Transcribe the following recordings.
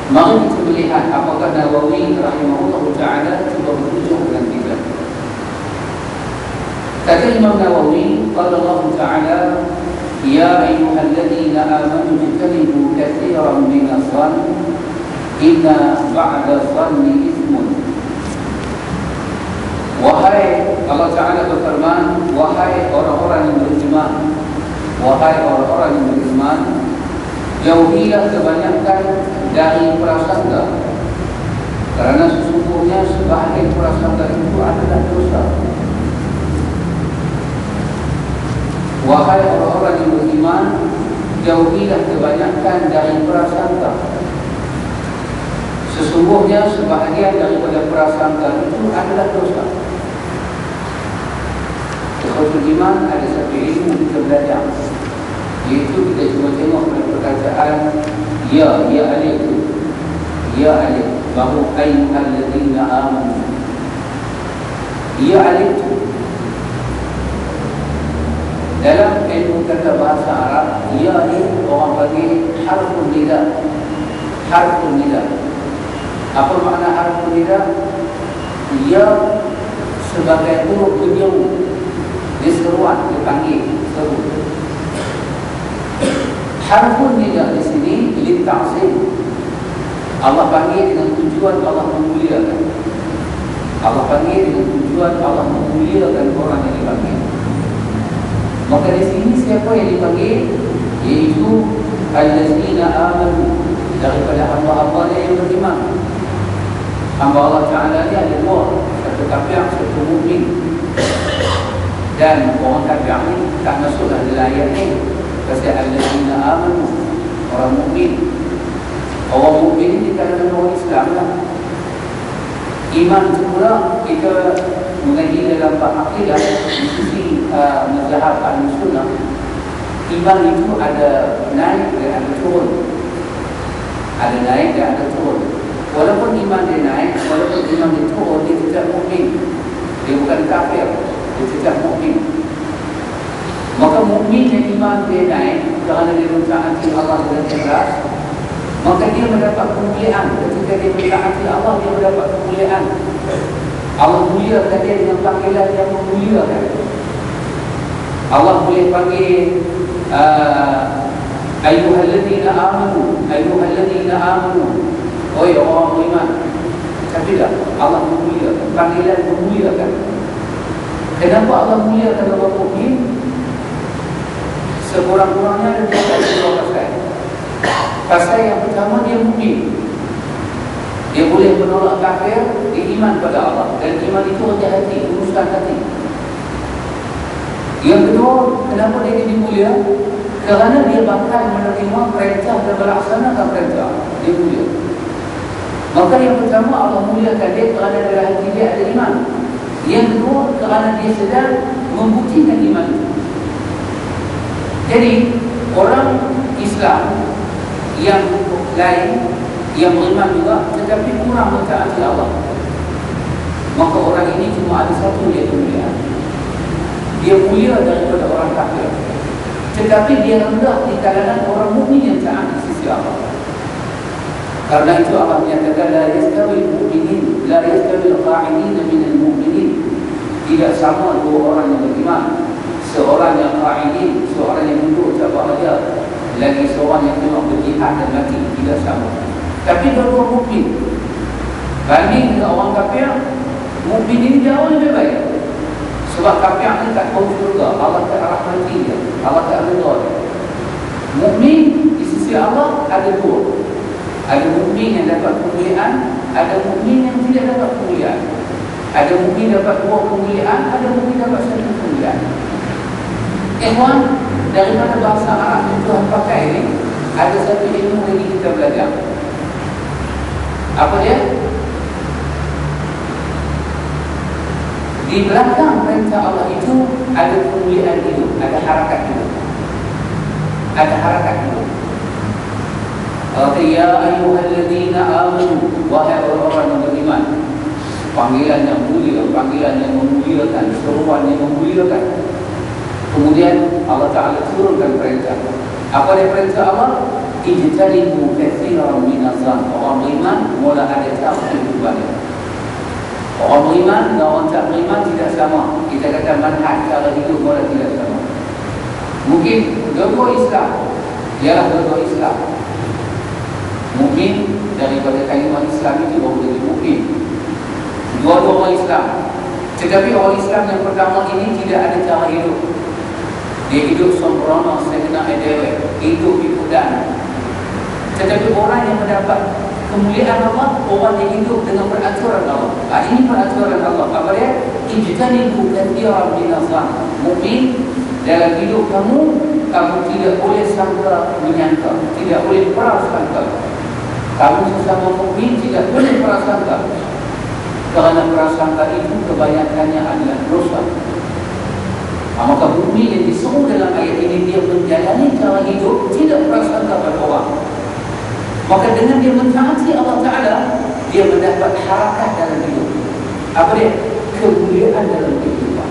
Mari kita melihat apakah Nawawi rahimahullah ta'ala cuba berhujung dengan kiblat. Kata Imam Nawawi, qala Allah ta'ala, ya ayyuhalladzina amanu ijtanibu katsiran minas dhanni inna ba'da dhanni itsmun. Wahai Allah Ta'ala berfirman, wahai orang-orang yang beriman, wahai orang-orang yang beriman, jauhilah kebanyakan dari prasangka, karena sesungguhnya sebahagian prasangka itu adalah dosa. Wahai orang-orang yang beriman, jauhilah kebanyakan dari prasangka, sesungguhnya sebahagian daripada prasangka itu adalah dosa. Ikhwatul iman, ada satu ilmu kita belajar, iaitu kita cuba tengok pada perkataan ya alif, ya alif, baru ayyuhalladzina amanu. Ya alif itu dalam ilmu kata bahasa Arab, ya ini orang panggil harfun nida. Harfun nida, apa makna harfun nida? Ya sebagai huruf penyeru, dia seruan, dia panggil, seru. Harfun nida di sini lilta'zim. Allah panggil dengan tujuan Allah memuliakan. Allah panggil dengan tujuan Allah memuliakan orang yang dipanggil. Maka di sini siapa yang dipanggil? Iaitu allazina amanu, daripada hamba-hamba yang beriman. Hamba Allah Ta'ala ni ada dua, satu kafir, satu mukmin. Dan orang kafir ni tak masuk dalam ayat ni. Pasal allazina amanu, orang mukmin. Orang mukmin ni di kalangan orang Islam lah. Iman semula kita mengaji dalam bab akidah di sisi mazhab Ahlussunnah. Iman itu ada naik dan ada turun. Ada naik dan ada turun. Walaupun iman dia naik, walaupun iman dia turun, dia tetap mukmin. Dia bukan kafir, dia tetap mukmin. Maka mukmin yang iman dia naik kerana dia mentaati Allah dengan ikhlas, maka dia mendapat kemuliaan. Ketika dia mentaati Allah, dia mendapat kemuliaan. Allah muliakan dia dengan panggilan yang memuliakan. Allah boleh panggil ayyuhalladzina amanu, ayyuhalladzina amanu, oi orang beriman. Tapi tak, Allah memuliakan, panggilan memuliakan. Kenapa Allah muliakan orang mukmin? Sekurang-kurangnya ada dua pasal. Pasal yang pertama, dia mukmin. Dia boleh menolak kafir, dia iman pada Allah. Dan iman itu rendah hati, urusan hati. Yang kedua, kenapa dia jadi mulia? Kerana dia bakal menerima perintah dan melaksanakan perintah. Dia mulia. Maka yang pertama, Allah muliakan dia kerana dalam hati dia ada iman. Yang kedua, kerana dia sedang membuktikan iman itu. Jadi, orang Islam yang lain, yang beriman juga, tetapi kurang mentaati Allah, maka orang ini cuma ada satu dia kemuliaan. Dia mulia daripada orang kafir, tetapi dia rendah di kalangan orang mukmin yang taat di sisi Allah. Karena itu Allah menyatakan la yastawi al-mu'minin, la yastawi al-qa'idin min al-mu'minin. Tidak sama dua orang yang beriman. Seorang yang qa'idin, seorang yang duduk tak bahagia, lagi seorang yang tengah berjihad dan mati, tidak sama. Tapi dua-dua mukmin. Banding dengan orang kafir, mukmin ini jauh lebih baik. Sebab kafir ni tak tahu syurga, Allah tak rahmati dia, Allah tak redha dia. Mukmin di sisi Allah ada dua. Ada mukmin yang dapat kemuliaan, ada mukmin yang tidak dapat kemuliaan. Ada mukmin dapat dua kemuliaan, ada mukmin dapat satu kemuliaan. Ikhwan, daripada bahasa Arab yang Tuhan pakai ini, ada satu ilmu lagi kita belajar. Apa dia? Di belakang perintah Allah itu ada kemuliaan hidup, ada harakat hidup. Ada harakat hidup. Ya ayyuhalladzina amanu, wahai orang-orang yang beriman. Panggilan yang mulia, panggilan yang memuliakan, seruan yang memuliakan. Kemudian Allah Ta'ala turunkan perintah. Apa dia perintah Allah? ijtanibu katsiran minadh-dhann. Orang beriman mula ada tauhid balik. Orang beriman dan orang tak beriman tidak sama. Kita kata manhaj cara hidup mula tidak sama. Mungkin dua-dua Islam ialah dua-dua Islam. Mungkin daripada kalimah Islam itu baru jadi mungkin dua-dua orang Islam. Tetapi orang Islam yang pertama ini tidak ada cara hidup. Dia hidup sembrono, sekenal dewek, hidup ikut dana. Tetapi orang yang mendapat kemuliaan Allah, orang yang hidup dengan peraturan Allah. Ini peraturan Allah. Apa dia? Ijtanibu katsiran minadh-dhann. Mungkin dalam hidup kamu tidak boleh sangka menyangka, tidak boleh prasangka. Kamu sesama mukmin tidak boleh prasangka, kerana prasangka itu kebanyakannya adalah dosa. Maka mukmin yang diseru dalam ayat ini, dia menjalani cara hidup tidak prasangka pada orang. Maka dengan dia mentaati Allah Ta'ala, dia mendapat harakat dalam hidup. Apa dia? Kemuliaan dalam kehidupan.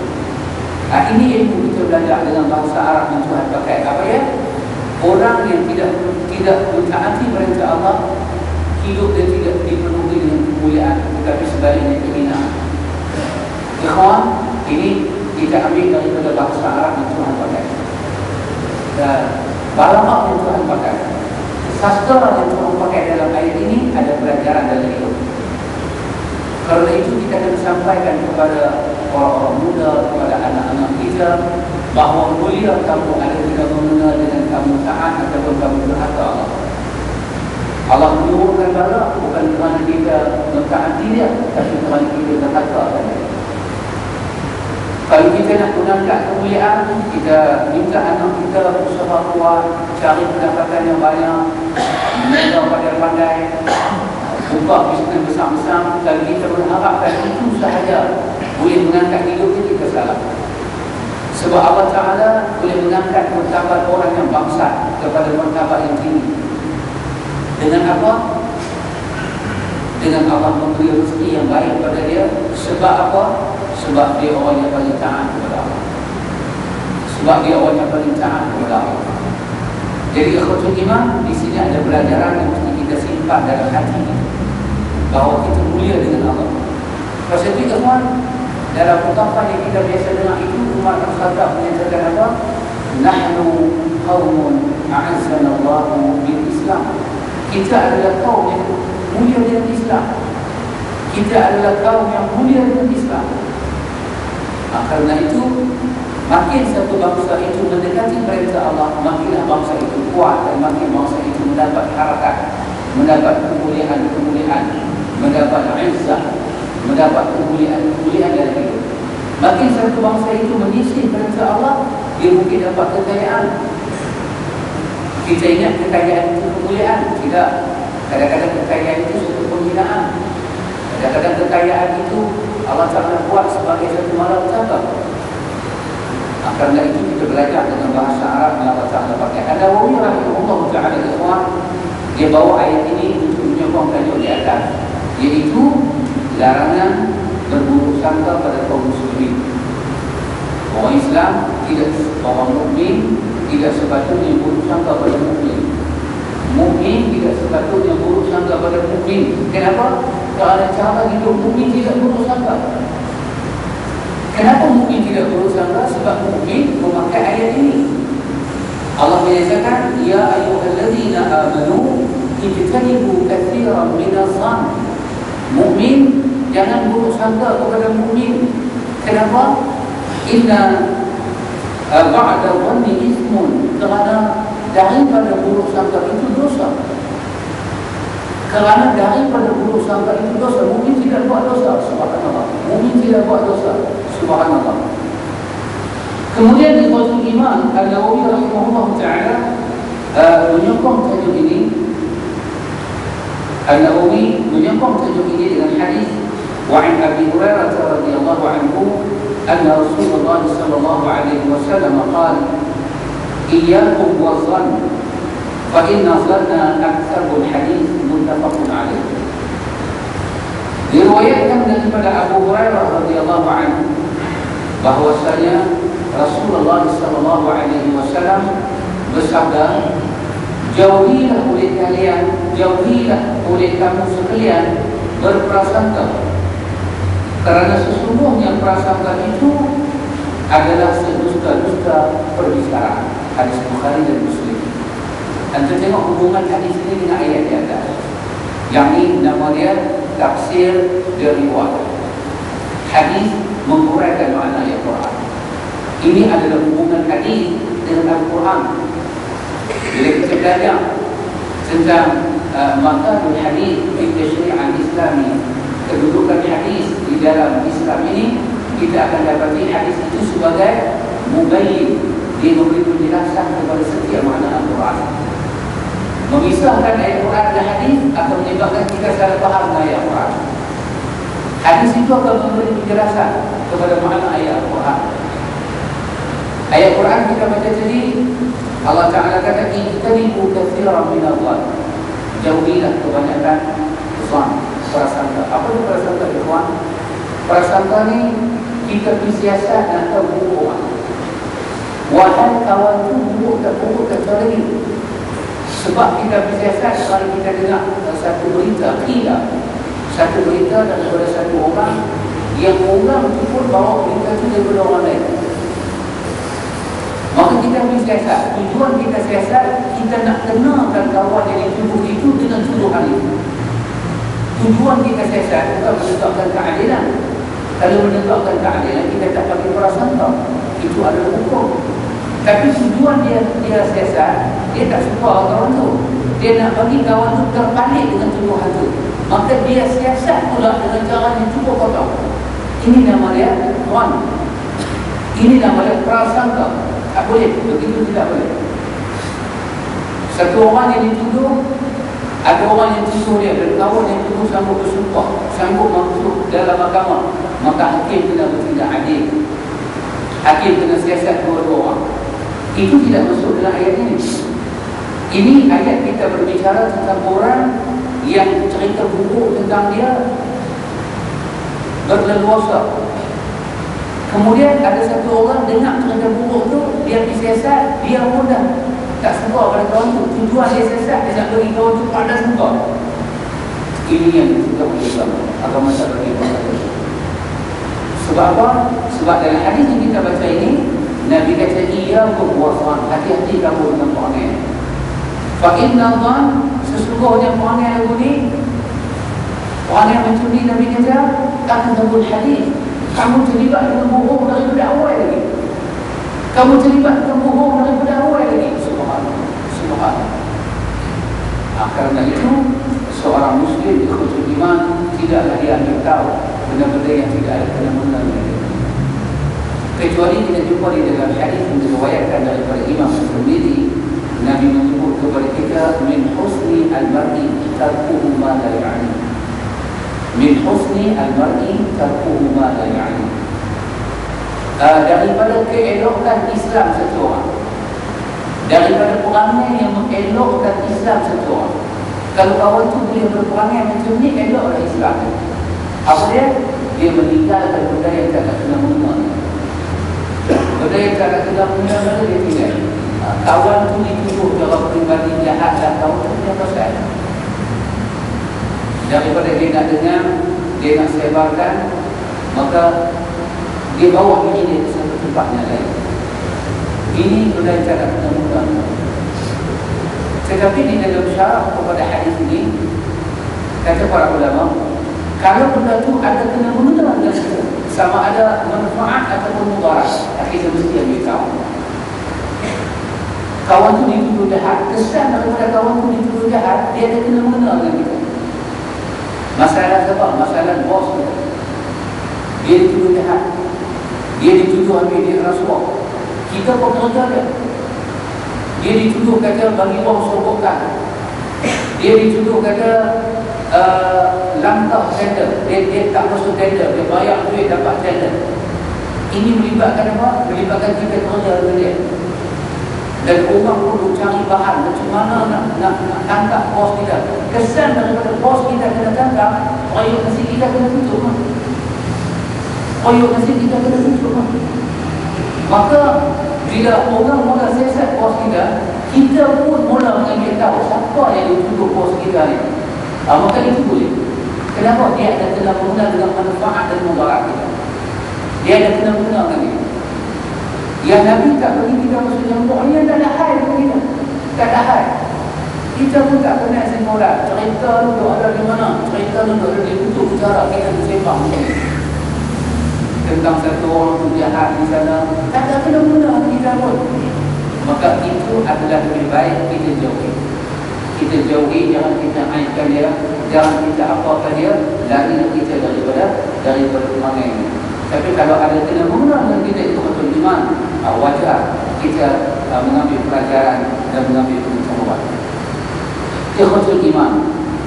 Ini ilmu kita belajar dengan bahasa Arab yang Tuhan pakai. Apa ya? Orang yang tidak mentaati perintah Allah, hidup dia tidak dipenuhi dengan kemuliaan, tetapi sebaliknya kehinaan. Ikhwan, ini kita ambil daripada bahasa Arab yang Tuhan pakai. Balaghah yang Tuhan pakai, sastra yang Tuhan pakai dalam ayat ini ada pelajaran dalam hidup. Karena itu kita akan sampaikan kepada orang-orang muda, kepada anak-anak kita, bahawa mulia kamu ada tidak mengenal dengan kamu taat ataupun kamu berhaka Allah. Allah menyuruhkan bala bukan kerana kita mentaati dia, tapi kerana kita berhaka pada dia. Kalau kita nak gunakan kemuliaan, kita minta anak kita usaha kuat, cari pendapatan yang banyak, mengajar pandai-pandai, buka bisnes besar-besar. Kalau kita berharapkan itu sahaja boleh mengangkat hidup kita salah. Sebab Allah Ta'ala boleh mengangkat martabat orang yang bangsa kepada martabat yang tinggi. Dengan apa? Dengan Allah memberi rezeki yang baik pada dia. Sebab apa? Sebab dia orang yang paling taat kepada Allah. Sebab dia orang yang paling taat kepada Allah. Jadi ikhwatul iman, di sini ada pelajaran yang mesti kita simpan dalam hati kita, bahawa kita mulia dengan Allah. Pasal itu ikhwan, dalam ungkapan yang kita biasa dengar itu, Umar Al-Khattab menyatakan apa? Nahnu qaumun a'azzana Allahu bil Islam. Kita adalah kaum yang mulia dengan Islam. Kita adalah kaum yang mulia dengan Islam. Karena itu, makin satu bangsa itu mendekati perintah Allah, makinlah bangsa itu kuat dan makin bangsa itu mendapat harakat, mendapat kemuliaan, mendapat izzah, mendapat kemuliaan dalam hidup. Makin satu bangsa itu menyisih perintah Allah, dia mungkin dapat kekayaan. Kita ingat kekayaan itu kemuliaan. Tidak. Kadang-kadang kekayaan itu satu penghinaan. Kadang-kadang kekayaan itu Allah Ta'ala buat sebagai satu malapetaka. Karena itu kita belajar dengan bahasa Arab yang Allah Ta'ala pakai. An-Nawawi rahimahullah ta'ala ikhwan, dia bawa ayat ini untuk menyokong tajuk di atas, iaitu larangan berburuk sangka pada kaum muslimin. Orang Islam tidak, orang mukmin tidak sepatutnya buruk sangka pada mukmin. Mukmin tidak sepatutnya buruk sangka pada mukmin. Kenapa? Kerana cara hidup mukmin tidak buruk sangka. Kenapa mukmin tidak buruk sangka? Sebab mukmin memakai ayat ini. Allah menyatakan, ya ayyuhalladzina amanu ijtanibu katsiran minadh-dhann. Mukmin jangan buruk sangka kepada mukmin. Kenapa? Inna ba'da dhanni ismun. Kerana daripada buruk sangka itu dosa. Kerana daripada buruk sangka itu dosa. Mukmin tidak buat dosa, subhanallah. Mukmin tidak buat dosa, subhanallah. Kemudian di Fathul Iman, An-Nawawi rahimahullah ta'ala menyokong tajuk ini. An-Nawawi menyokong tajuk ini dengan hadis wa'an Abi Hurairah radhiyallahu anhu anna Rasulullah sallallahu alaihi wasallam qala iyyakum waz-zann fa inna dhanna aktsarul hadis muttafaqun alaih. Diriwayatkan daripada Abu Hurairah radhiyallahu anhu bahwasanya Rasulullah sallallahu alaihi wasallam bersabda, Jauhilah oleh kalian, jauhilah oleh kamu sekalian berprasangka, kerana sesungguhnya prasangka itu adalah sedusta-dusta perbicaraan. Hadis Bukhari dan Muslim. Anda tengok hubungan hadis ini dengan ayat di atas. Yang ini nama dia tafsir riwayat. Hadis menguraikan makna ayat Quran. Ini adalah hubungan hadis dengan Al-Quran. Bila kita belajar tentang maqamul hadis di syariat Islami, kedudukan hadis di dalam Islam ini, kita akan dapati hadis itu sebagai mubayyin, dia memberi penjelasan kepada setiap makna Al-Quran. Memisahkan ayat Quran dan hadis akan menyebabkan kita salah faham ayat Quran. Hadis itu akan memberi penjelasan kepada makna ayat Al-Quran. Ayat Quran kita baca tadi, Allah Ta'ala kata, "Ijtanibu katsiran minadh-dhann." Jauhilah kebanyakan zon, prasangka. Apa itu prasangka, ikhwan? Prasangka ni kita bersiasat nak tahu buruk orang. Wahai kawan tu buruk tak buruk tak tahu lagi. Sebab kita bersiasat kalau kita dengar satu berita, satu berita daripada satu orang, yang orang itu pun bawa berita itu daripada orang lain. Maka kita bersiasat. Tujuan kita siasat, kita nak kenalkan kawan yang dituduh itu dengan tuduhan itu. Tujuan kita siasat bukan menegakkan keadilan. Kalau menegakkan keadilan, kita tak pakai prasangka. Itu adalah hukum. Tapi tujuan dia siasat, dia tak suka kawan tu. Dia nak bagi kawan tu terbalik dengan tuduhan tu. Maka dia siasat pula dengan cara yang cuba kau tahu. Ini nama dia tuan. Ini nama dia prasangka. Tak boleh, begitu tidak boleh. Satu orang yang dituduh, ada orang yang tuduh dia, dan kawan yang tuduh sanggup bersumpah, sanggup masuk dalam mahkamah, maka hakim kena bertindak adil. Hakim kena siasat dua-dua orang. Itu tidak masuk dalam ayat ini. Ini ayat kita berbicara tentang orang yang cerita buruk tentang dia berleluasa. Kemudian ada satu orang dengar cerita buruk tu, dia pergi siasat, dia pun dah tak suka pada kawan tu. Tujuan dia siasat, dia nak bagi kawan tu pada suka. Ini yang kita boleh tahu agama tak bagi kawan. Sebab apa? Sebab dalam hadis yang kita baca ini, Nabi kata, "Iyyakum wa-dhann," hati-hati kamu dengan perangai. Fa inna dhann, sesungguhnya perangai lagu ni, perangai macam ni, Nabi kata akan tabul hadis. Kamu terlibat dengan bohong daripada awal lagi. Kamu terlibat dengan bohong daripada awal lagi. Subhanallah. Subhanallah. Karena itu, seorang Muslim ikhwatul iman tidaklah dia ambil tahu benda-benda yang tidak ada kena-mena dengan dia. Kecuali kita jumpa di dalam hadis yang diriwayatkan daripada Imam Tirmidzi, Nabi menyebut kepada kita, "Min husni al-mar'i tarkuhu ma la ya'ni." Min husni al-mar'i tarkuhu ma la ya'ni. Daripada keelokan Islam satu orang, daripada perangai yang mengelokkan Islam satu orang. Kalau kawan tu boleh berperangai macam ni, eloklah Islam. Apa dia? Dia meninggalkan benda yang tak kena mengena. Benda yang tak kena mengena, dia tinggal. Kawan tu dituduh cara peribadi jahat dan kawan tu punya pasal. Daripada dia nak dengar, dia nak sebarkan, maka dia bawa ini dia ke satu tempat yang lain. Ini benda yang tak kena mengena. Tetapi di dalam syarah kepada hadis ini, kata para ulama, kalau benda itu ada kena mengena dengan kita, sama ada manfaat ataupun mudarat, kita mesti ambil tahu. Kawan tu dituduh jahat, kesan daripada kawan tu dituduh jahat, dia ada kena mengena dengan kita. Masalah apa? Masalah bos kita. Dia dituduh jahat, dia dituduh ambil dia rasuah, kita pekerja dia. Dia dituduh kata bagi wang sogokan, dia dituduh kata langkah tender, dia tak masuk tender, dia bayar duit dapat tender. Ini melibatkan apa? Melibatkan kita kerja dengan dia. Dan orang perlu cari bahan macam mana nak tangkap bos kita. Kesan daripada bos kita kena tangkap, proyek nasi kita kena tutup. Proyek nasi kita kena tutup. Maka bila orang mula siasat bos kita kita pun mula mengambil tahu siapa yang dituduh bos kita ni. Maka itu boleh. Kenapa? Dia ada kena-mengena dengan manfaat dan mudarat kita. Dia ada kena-mengena dengan dia. Yang Nabi tak bagi kita masuk jambuk ni, tak ada hal pun kita. Tak ada hal. Kita pun tak kenal semula. Cerita tu ada di mana? Cerita tu ada di kutub sejarah kita bersembang tentang satu orang tu jahat di sana. Tak ada kena-mengena kita pun. Maka itu adalah lebih baik kita jauhi. Kita jauhi, jangan kita aibkan dia, jangan kita apakan dia, lari kita daripada pemanggil ini. Tapi kalau ada kena-mengena dengan kita, itu betul iman, wajar kita mengambil pelajaran dan mengambil pengetahuan. Ikhwatul iman,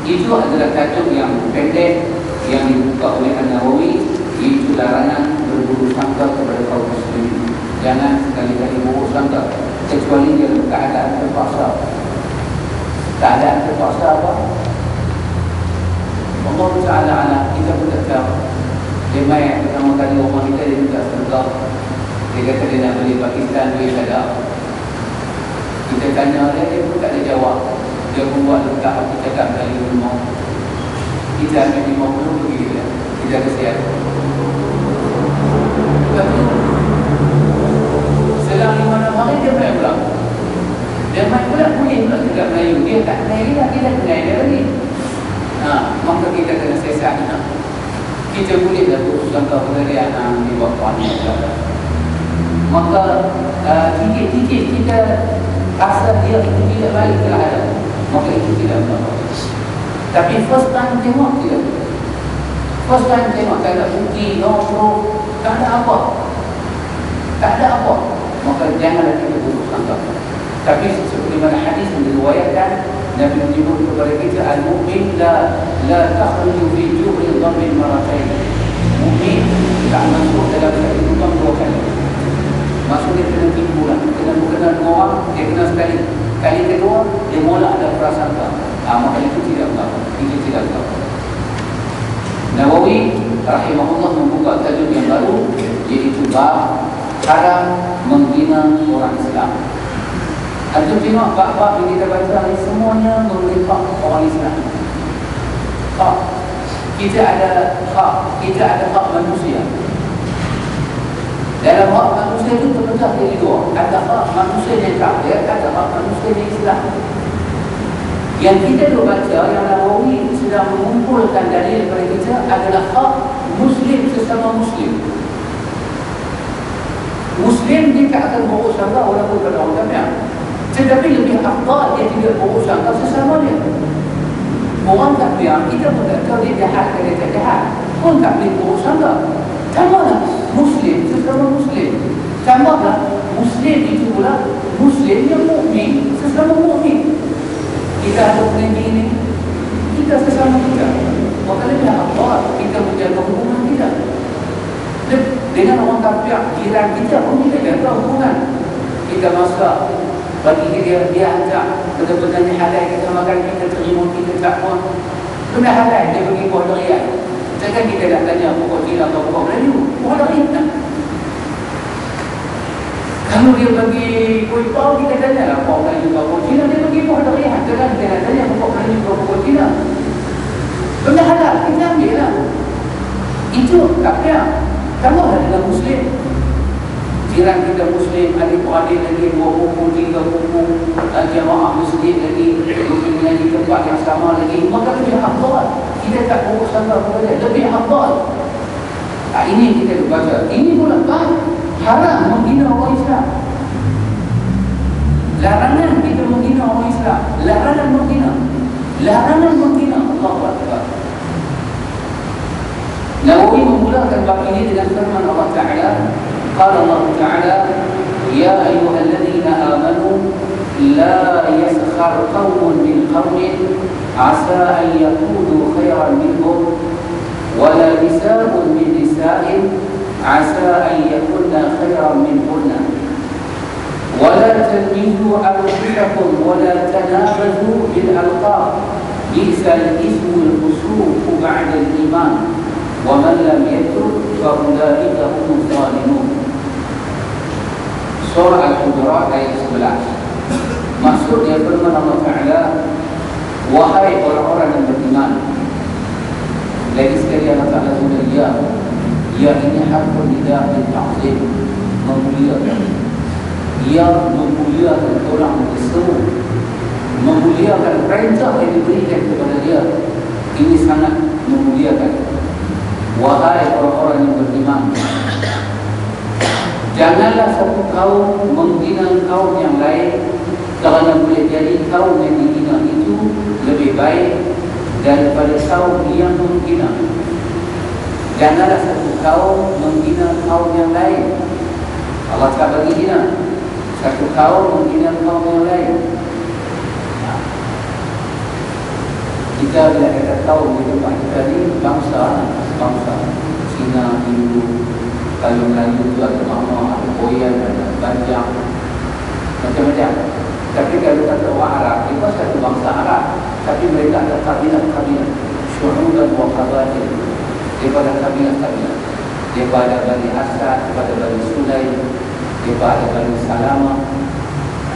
itu adalah tajuk yang pendek yang dibuka oleh An-Nawawi, iaitu larangan berburuk sangka kepada kaum muslimin. Jangan sekali-kali buruk sangka kecuali dia keadaan terpaksa. Keadaan terpaksa apa? Allah Ta'ala kita pun tak tahu. Dia main pertama kali rumah kita, dia minta sedekah. Dia kata dia nak beli Pakistan, duit tak ada. Kita tanya dia pun tak ada jawab. Dia pun buat letak apa cakap dari rumah. Kita ambil 50 pergi dia. Kita kesian. Lepas tu selang 5-6 hari dia main pulang. Dia main pula boleh pula cakap Melayu. Dia tak kenal dia, kita kenal dia lagi. Maka kita kena sesat. Kita boleh dah berusaha kepada dia di bawah ni. Maka titik-titik kita rasa dia itu tidak baik telah ada. Maka itu tidak benar. Tapi first time tengok tidak. First time tengok tak ada bukti, no proof, tak ada apa. Tak ada apa. Maka janganlah kita berusaha. Tapi seperti mana hadis yang diriwayatkan, Nabi menyebut kepada kita, al-mu'min la takhruju fi juhri dhammin maratain. Mu'min tak masuk dalam satu lubang 2 kali. Maksudnya kena timbul lah. Kena berkenal dengan orang, dia kena sekali. Kali kedua, dia mula ada prasangka. Maka itu tidak benar. Itu tidak benar. Nawawi rahimahullah membuka tajuk yang baru, iaitu bab haram menghina orang Islam. Antum tengok bab-bab yang kita baca ni semuanya menghina orang Islam. Hak. Kita ada hak manusia. Dalam hak manusia itu terpecah jadi 2. Ada hak manusia yang kafir, ada hak manusia yang Islam. Yang kita dulu baca, yang Nawawi sedang mengumpulkan dalil kepada kita adalah hak Muslim sesama Muslim. Muslim dia tak akan buruk sangka walaupun pada orang kafir. Tetapi lebih afdal dia tidak buruk sangka sesama dia. Orang kafir kita pun tak tahu dia jahat ke dia tak jahat, pun tak boleh buruk sangka. Tambahlah Muslim sesama Muslim. Tambahlah Muslim itu pula Muslim yang mukmin sesama mukmin. Kita ada perjanjian ini, kita sesama kita. Maka lebih afdal kita menjaga hubungan kita. Dengan orang kafir, jiran kita pun kita jaga hubungan. Kita masak, bagi dia ajak benda-benda yang halal kita makan, kita terima, kita tak pun benda halal, dia bagi buah durian. Jangan kita nak tanya pokok Cina atau pokok Melayu, buah durian tak? Kalau dia bagi kuih pau, kita tanya lah pokok Melayu atau pokok Cina, dia bagi buah durian. Jangan kita nak tanya pokok Melayu atau pokok Cina. Benda halal, kita ambil lah. Itu kafir. Tambahlah dengan Muslim. Jiran kita Muslim, adik-beradik lagi 2 buku, 3 buku, jamaah masjid lagi, duduknya di tempat yang sama lagi. Maka lebih afdal. Kita tak buruk sangka kepada dia, lebih afdal. Ini kita baca. Ini pula haram menghina orang Islam. Larangan kita menghina orang Islam. Larangan menghina. Larangan menghina. Allahu Akbar. Nawawi memulakan bab ini dengan firman Allah Ta'ala. Qala Allah Ta'ala, ya ayyuhalladzina amanu la yaskhar qawmun min qawmin asa an yakunu khairan minhum wa la nisa'un min nisa'in asa an yakunna khairan minhunna wa la talmizu anfusakum wa la tanabazu bil alqab bi'sal ismul fusuq ba'da al-iman wa man lam yatub fa ulaika humuz zalimun. Surah Al-Hujurat ayat 11. Maksudnya firman Allah Ta'ala, wahai orang-orang yang beriman. Lagi sekali Allah Ta'ala sudah ya ini harfun nidah dan ta'zim, memuliakan. Ia memuliakan orang yang diseru, memuliakan perintah yang diberikan kepada dia. Ini sangat memuliakan. Wahai orang-orang yang beriman, janganlah satu kaum menghina kaum yang lain, kerana boleh jadi kaum yang dihina itu lebih baik daripada kaum yang menghina. Janganlah satu kaum menghina kaum yang lain. Allah tak bagi hina. Satu kaum menghina kaum yang lain. Kita bila kata kaum di tempat kita ni bangsa Cina, Hindu. Kalau Melayu itu ada Mama, ada Boyan, ada Banjang, macam-macam. Tapi kalau kata orang Arab, itu satu bangsa Arab. Tapi mereka ada kabinet-kabinet, syu'uban wa qabail. Daripada kabinet-kabinet, daripada Bani Asad, daripada Bani Sulaim, daripada Bani Salama.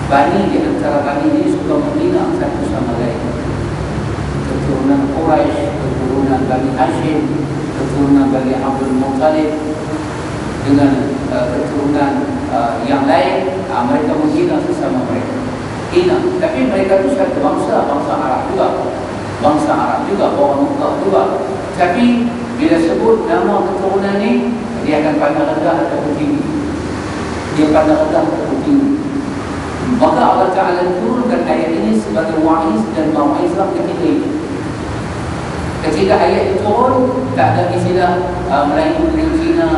Bani di antara Bani ini suka menghina satu sama lain. Keturunan Quraisy, keturunan Bani Hashim, keturunan Bani Abdul Muttalib, dengan keturunan yang lain, mereka menghina sesama mereka. Hina. Tapi mereka itu satu bangsa Arab juga. Bangsa Arab juga, orang Mekah juga. Tapi bila sebut nama keturunan ini, dia akan pandang rendah ataupun tinggi. Dia pandang rendah ataupun tinggi. Maka Allah Ta'ala turunkan ayat ini sebagai wa'iz dan mau'izah ketika itu. Ketika ayat itu turun, tak ada istilah Melayu dengan Cina,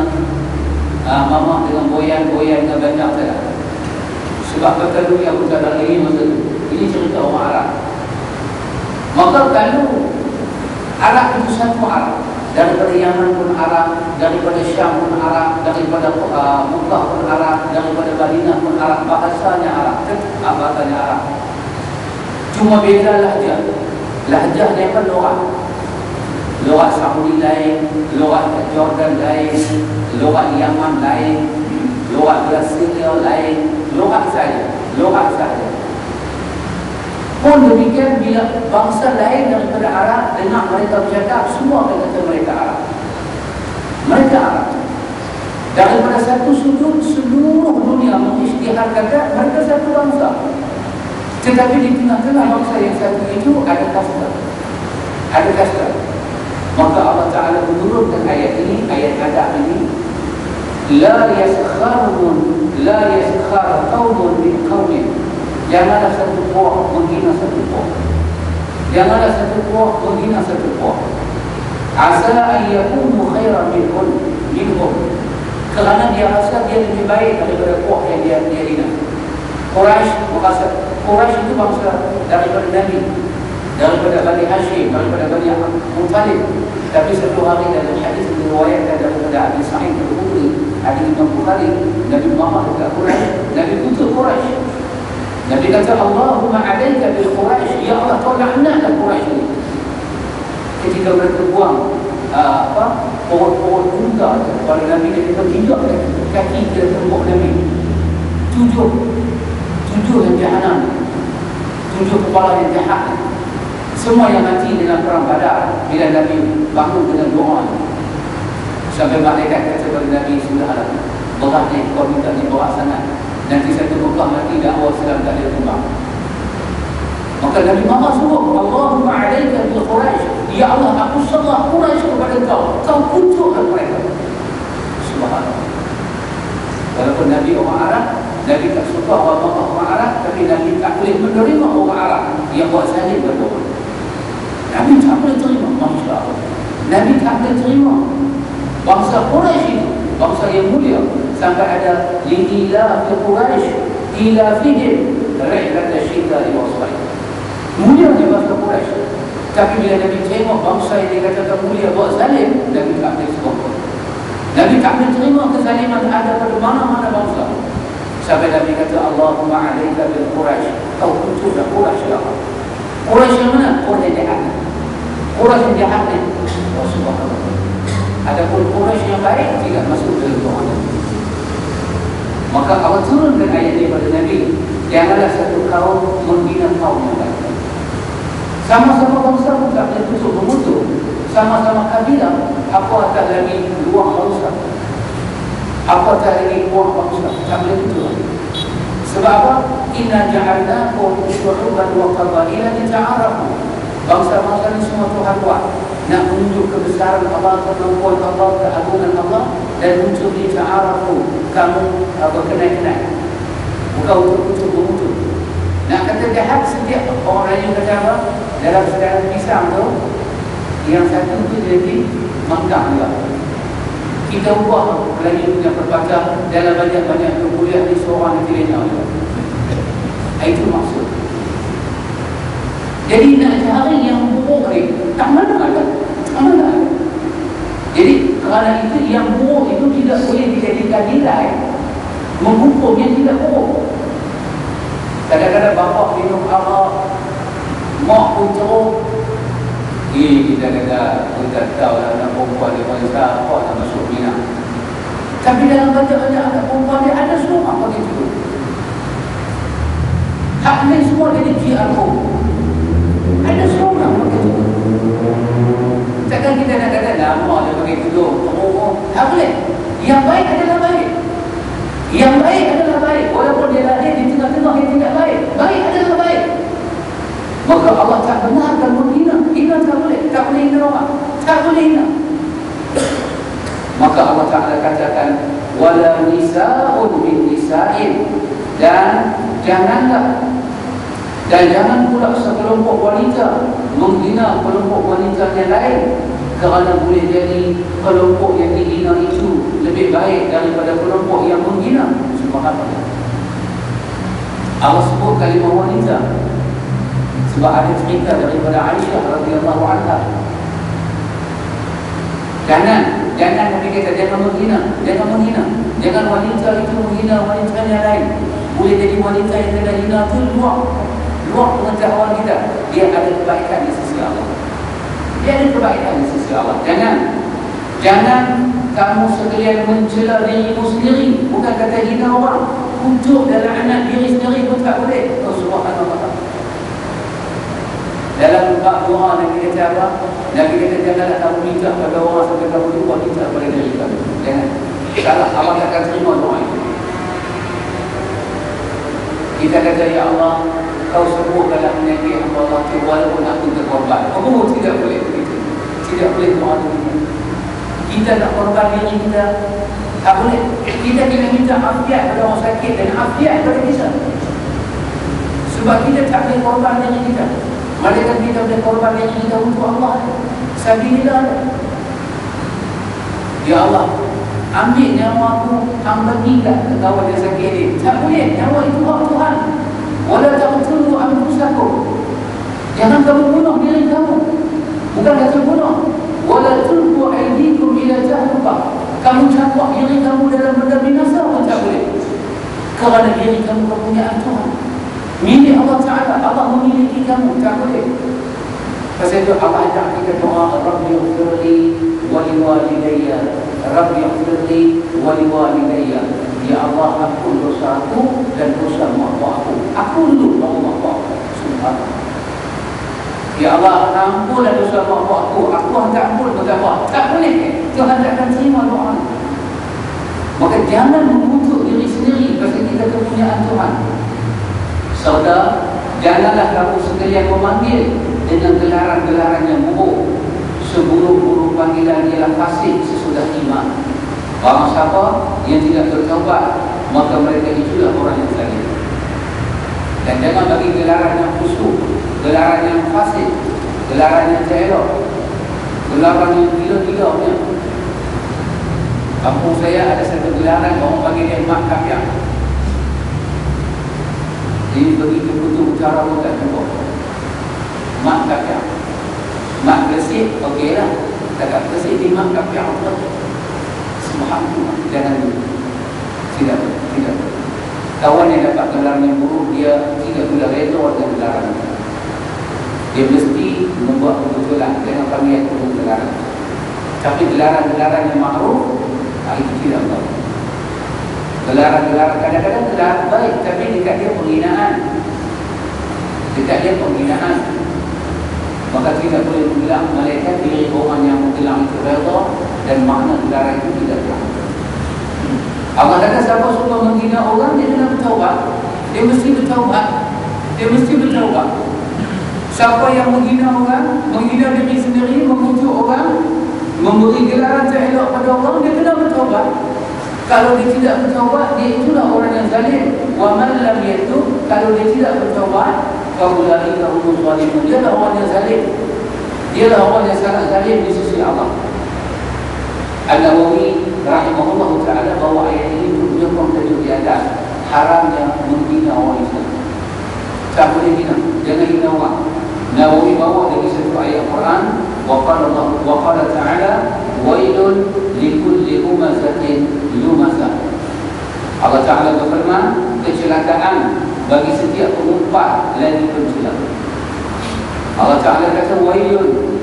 Mama dengan Boyan dengan Banyak saja. Sebab kata dulu yang bukan dalam ini masa itu. Ini cerita orang Arab. Maka kalau Arab itu satu Arab, daripada Yaman pun Arab, daripada Syam pun Arab, daripada Mekah pun Arab, daripada Madinah pun Arab, bahasanya Arab, bahasanya Arab. Cuma beza lahjah. Lahjah dia kan lorah. Lorah Saudi lain, lorah Jordan lain, lorah Yaman lain, lorah Syria lain, lorah saja. Pun demikian bila bangsa lain daripada Arab dengar mereka bercakap, semua akan kata mereka Arab. Mereka Arab. Daripada satu sudut seluruh dunia mengisytihar kata mereka satu bangsa. Tetapi di tengah-tengah bangsa yang satu itu ada kasta. Maka Allah Ta'ala menurunkan ayat ini, ayat adab ini, La yaskhar qawmun min qawmin. Janganlah satu puak menghina satu puak. Janganlah satu puak menghina satu puak. Asa an yakunu khairan minhum. Kerana dia rasa dia lebih baik daripada puak yang dia hina. Quraisy itu bangsa daripada Nabi, daripada Bani Hashim, daripada Bani Muttalib. Tapi satu hari dalam hadis diriwayatkan daripada Abi Sa'id Al-Khudri, hadis Imam Bukhari, Nabi Muhammad dekat Quraisy, Nabi kutuk Quraisy. Nabi kata, Allahumma alaika bil Quraisy, ya Allah kau laknatlah Quraisy ini. Ketika mereka buang pohon-pohon unta kepada Nabi, dia bertindak kaki ke tembok Nabi. Tujuh yang jahanam, 7 kepala yang jahat. Semua yang mati dalam perang Badar, bila Nabi bangun dengan doa, sampai malaikat kata kepada Nabi, sudahlah, berat ni kau minta dibawa sangat, nanti satu Mekah mati dakwah Islam tak ada tumbang. Maka Nabi Muhammad suruh, Allahumma alaika bil Quraisy, ya Allah aku serah Quraisy kepada kau kutukkan mereka. Subhanallah. Walaupun Nabi orang Arab, Nabi tak suka orang Arab, tapi Nabi tak boleh menerima orang Arab yang buat saling berdoa. Nabi tak boleh terima, Masya Allah. Nabi tak boleh terima. Bangsa Quraisy itu, bangsa yang mulia, sampai ada li'ila fi Quraisy, ila fihim rihlat asyidari wa swaid. Mulia dia bangsa Quraisy. Tapi bila Nabi tengok bangsa yang dikatakan mulia buat zalim, Nabi tak boleh terima. Nabi tak boleh terima kezaliman ada pada mana-mana bangsa. Sampai Nabi kata, Allahumma alaika bil Quraisy, kau kutuklah Quraisy ya Allah. Quraisy yang mana? Quraisy yang jahat. Quraisy yang jahat ni, oh subhanallah. Adapun Quraisy yang baik tidak masuk dalam doa. Maka Allah turunkan ayat ini pada Nabi, janganlah satu kaum menghina kaum yang lain. Sama-sama bangsa pun tak boleh tutup memutuh. Sama-sama kabilah, apa tak lagi luar bangsa, apa tak lagi luar bangsa, tak boleh tutup. Sebab apa? Inna ja'alnakum syu'uban wa qabaila lita'arafu. Bangsa-bangsa ini semua Tuhan buat nak menunjuk kebesaran Allah, kemampuan Allah, keagungan Allah, dan untuk lita'arafu, kamu berkenal-kenal, bukan untuk tutup memutuh. Nak kata jahat, setiap orang Melayu kata apa? Dalam sedaran pisang tu, yang satu tu jadi mangkang juga. Kita ubah Melayu punya perkataan dalam banyak-banyak kuliah ni seorang yang pilihnya juga. Itu maksud. Jadi nak cari yang buruk ni, tak mana ada. Tak mana ada. Jadi kerana itu yang buruk itu tidak boleh dijadikan nilai menghukum yang tidak buruk. Kadang-kadang bapa minum arak, mak pun teruk. Kita tahu lah anak perempuan dia bangsa apa nak masuk minat. Tapi dalam banyak-banyak anak perempuan dia ada semua begitu. Hak ni semua jadi GRO. Ada semua begitu. Takkan kita nak kata nama dia begitu. Tak boleh. Yang baik adalah baik. Yang baik adalah baik. Walaupun dia lahir di tengah-tengah yang tidak baik, baik adalah baik. Maka Allah tak benarkan menghina. Hina tak boleh. Tak boleh hina orang. Tak boleh hina. Maka Allah Ta'ala katakan, wala nisa'un min nisa'in, dan jangan pula sekelompok wanita menghina kelompok wanita yang lain, kerana boleh jadi kelompok yang dihina itu lebih baik daripada kelompok yang menghina. Subhanallah. Allah sebut kalimah wanita sebab ada cerita daripada Aisyah radhiyallahu anha. Jangan Nabi kata jangan menghina. Jangan wanita itu menghina wanita yang lain. Boleh jadi wanita yang kena hina itu luar pengetahuan kita. Dia ada kebaikan di sisi Allah. Jangan kamu sekalian mencela dirimu sendiri. Bukan kata hina orang, untuk dalam anak diri sendiri pun tak boleh. Subhanallah. Dalam bab doa Nabi kata apa? Nabi kata janganlah kamu minta pada orang sampai kamu lupa minta pada diri kamu. Jangan. Salah, Allah akan terima doa itu. Kita kata, ya Allah, kau sebut dalam Nabi Allah itu walaupun aku terkorban. Oh, tidak boleh begitu. Tidak boleh doa begitu. Kita nak korban diri kita, tak boleh. Kita kena minta afiat pada orang sakit dan afiat pada kita. Sebab kita tak boleh korban diri kita. Malaikat kita boleh korban diri kita untuk Allah. Sabilillah. Ya Allah, ambil nyawa aku, hamba tidak ke kawan yang sakit ini. Tak boleh, nyawa itu hak Tuhan. Wala taqtulu anfusakum. Jangan kamu bunuh diri kamu. Bukan kata bunuh. Wala tulqu aydikum ila tahlukah. Kamu campak diri kamu dalam benda binasa pun tak boleh. Kerana diri kamu kepunyaan Tuhan. Milik Allah Ta'ala. Allah memiliki kamu. Tak boleh. Pasal itu Allah ajak kita doa, Rabbi ighfirli wa liwalidayya. Rabbi ighfirli wa liwalidayya. Ya Allah, ampun dosa aku dan dosa mak bapak aku. Aku dulu mak bapak aku. Subhanallah. Ya Allah, ampunlah dosa mak bapak aku. Aku hendak ampun dosa mak. Tak boleh. Tuhan tak akan terima doa. Maka jangan mengutuk diri sendiri pasal kita kepunyaan Tuhan. Saudara, janganlah kamu sekalian memanggil dengan gelaran-gelaran yang buruk. Seburuk-buruk panggilan ialah fasik sesudah iman. Barang siapa yang tidak bertaubat, maka mereka itulah orang yang zalim. Dan jangan bagi gelaran yang busuk, gelaran yang fasik, gelaran yang tak elok, gelaran yang gila-gila punya. Kampung saya ada satu gelaran, orang bagi dia mak kapiak. Jadi begitu kutu utara pun tak cukup. Mak kapiak. Mak Gresik, okey lah. Dekat Gresik di mak kapiak pun. Subhanallah. Jangan dulu. Tidak. Kawan yang dapat gelaran yang buruk, dia tidak boleh reda dengan gelaran. Dia mesti membuat kebetulan. Jangan panggil itu gelaran. Tapi gelaran-gelaran yang makruh, itu tidak tahu. Gelaran-gelaran kadang-kadang gelaran baik, tapi dekat dia penghinaan. Dekat dia penghinaan. Maka tidak boleh menggelar malaikat diri orang yang menggelar itu redha, dan makna gelaran itu tidak telah. Allah kata siapa suka menghina orang, dia kena bertaubat. Dia mesti bertaubat. Dia mesti bertaubat. Siapa yang menghina orang, menghina diri sendiri, memujuk orang, memberi gelaran tak elok pada orang, dia kena bertaubat. Kalau dia tidak bertaubat, dia itulah orang yang zalim. Wa man lam yatub, kalau dia tidak bertaubat, fa ulaika humuz zalimun. Dia adalah orang yang zalim. Dia adalah orang yang sangat zalim di sisi Allah. An-Nawawi rahimahullah ta'ala bahawa ayat ini menyokong tajuk di atas haramnya menghina orang Islam. Tak boleh hina, jangan hina orang. Nawawi bawa dari satu ayat Quran, wa qala ta'ala wailun likulli humazatin lumazah. Allah Ta'ala berfirman, kecelakaan bagi setiap pengumpat lagi pencela. Allah Ta'ala kata wailun.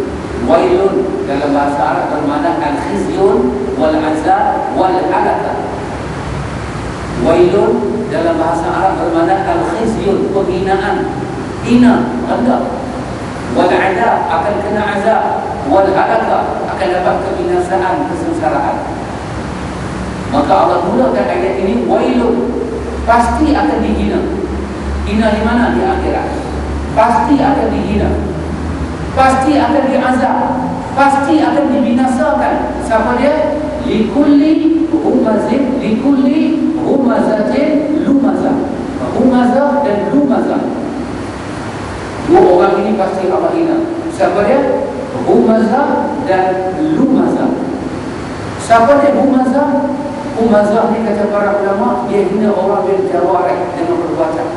Wailun dalam bahasa Arab bermakna al-khizyun wal-azab wal-halakah. Wailun dalam bahasa Arab bermakna al-khizyun, penghinaan, hina, rendah. Wal-adab, akan kena azab. Wal-halakah, akan dapat kebinasaan, kesengsaraan. Maka Allah mulakan ayat ini, wailun, pasti akan dihina. Hina di mana? Di akhirat. Pasti akan dihina, pasti akan diazab, pasti akan dibinasakan. Siapa dia? Likulli humazin, likulli humazatin lumazah. Humazah dan lumazah, dua orang ini pasti Allah hina. Siapa dia? Humazah dan lumazah. Siapa dia humazah? Humazah ni kata para ulama, dia hina orang bil jawarih, dengan perbuatan.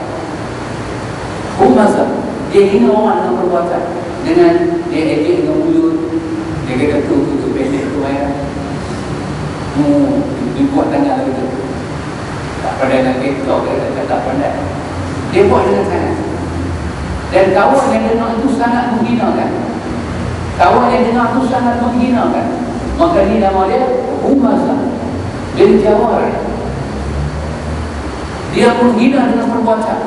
Humazah, dia hina orang dengan perbuatan, dengan dia edit dengan mulut. Dia kata tu pendek tu ayah. Dia buat tangan lagi tu. Tak pandai nak TikTok, dia kata tak pandai. Dia buat dengan tangan. Dan kawan yang dengar itu sangat menghinakan. Kawan yang dengar itu sangat menghinakan. Maka ni nama dia humazah bil jawarih. Dia menghina dengan perbuatan.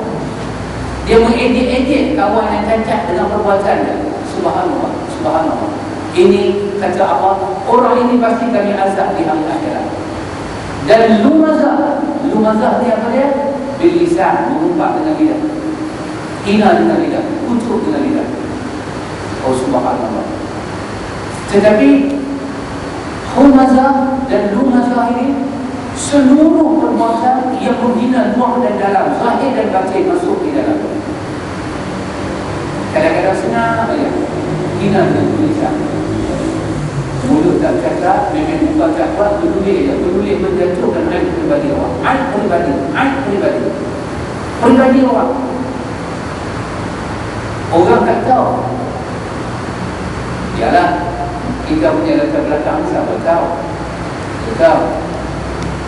Dia mengejek-ejek kawan yang cacat dengan perbuatannya. Subhanallah, subhanallah. Ini kata Allah, orang ini pasti kami azab di hari akhirat. Dan lumazah, lumazah ni apa dia? Bil lisan, mengumpat dengan lidah, hina dengan lidah, kutuk dengan lidah. Oh subhanallah. Tetapi humazah dan lumazah ini, seluruh perbuatan yang menghina luar dan dalam, zahir dan batin, masuk di dalam. Kadang-kadang senang saja hina dengan tulisan. Mulut tak cakap, memang muka cakap, penulis je. Penulis menjatuhkan aib pribadi orang. Aib pribadi, aib pribadi, pribadi orang. Orang tak tahu. Yalah, kita punya latar belakang siapa tahu. Kita tahu.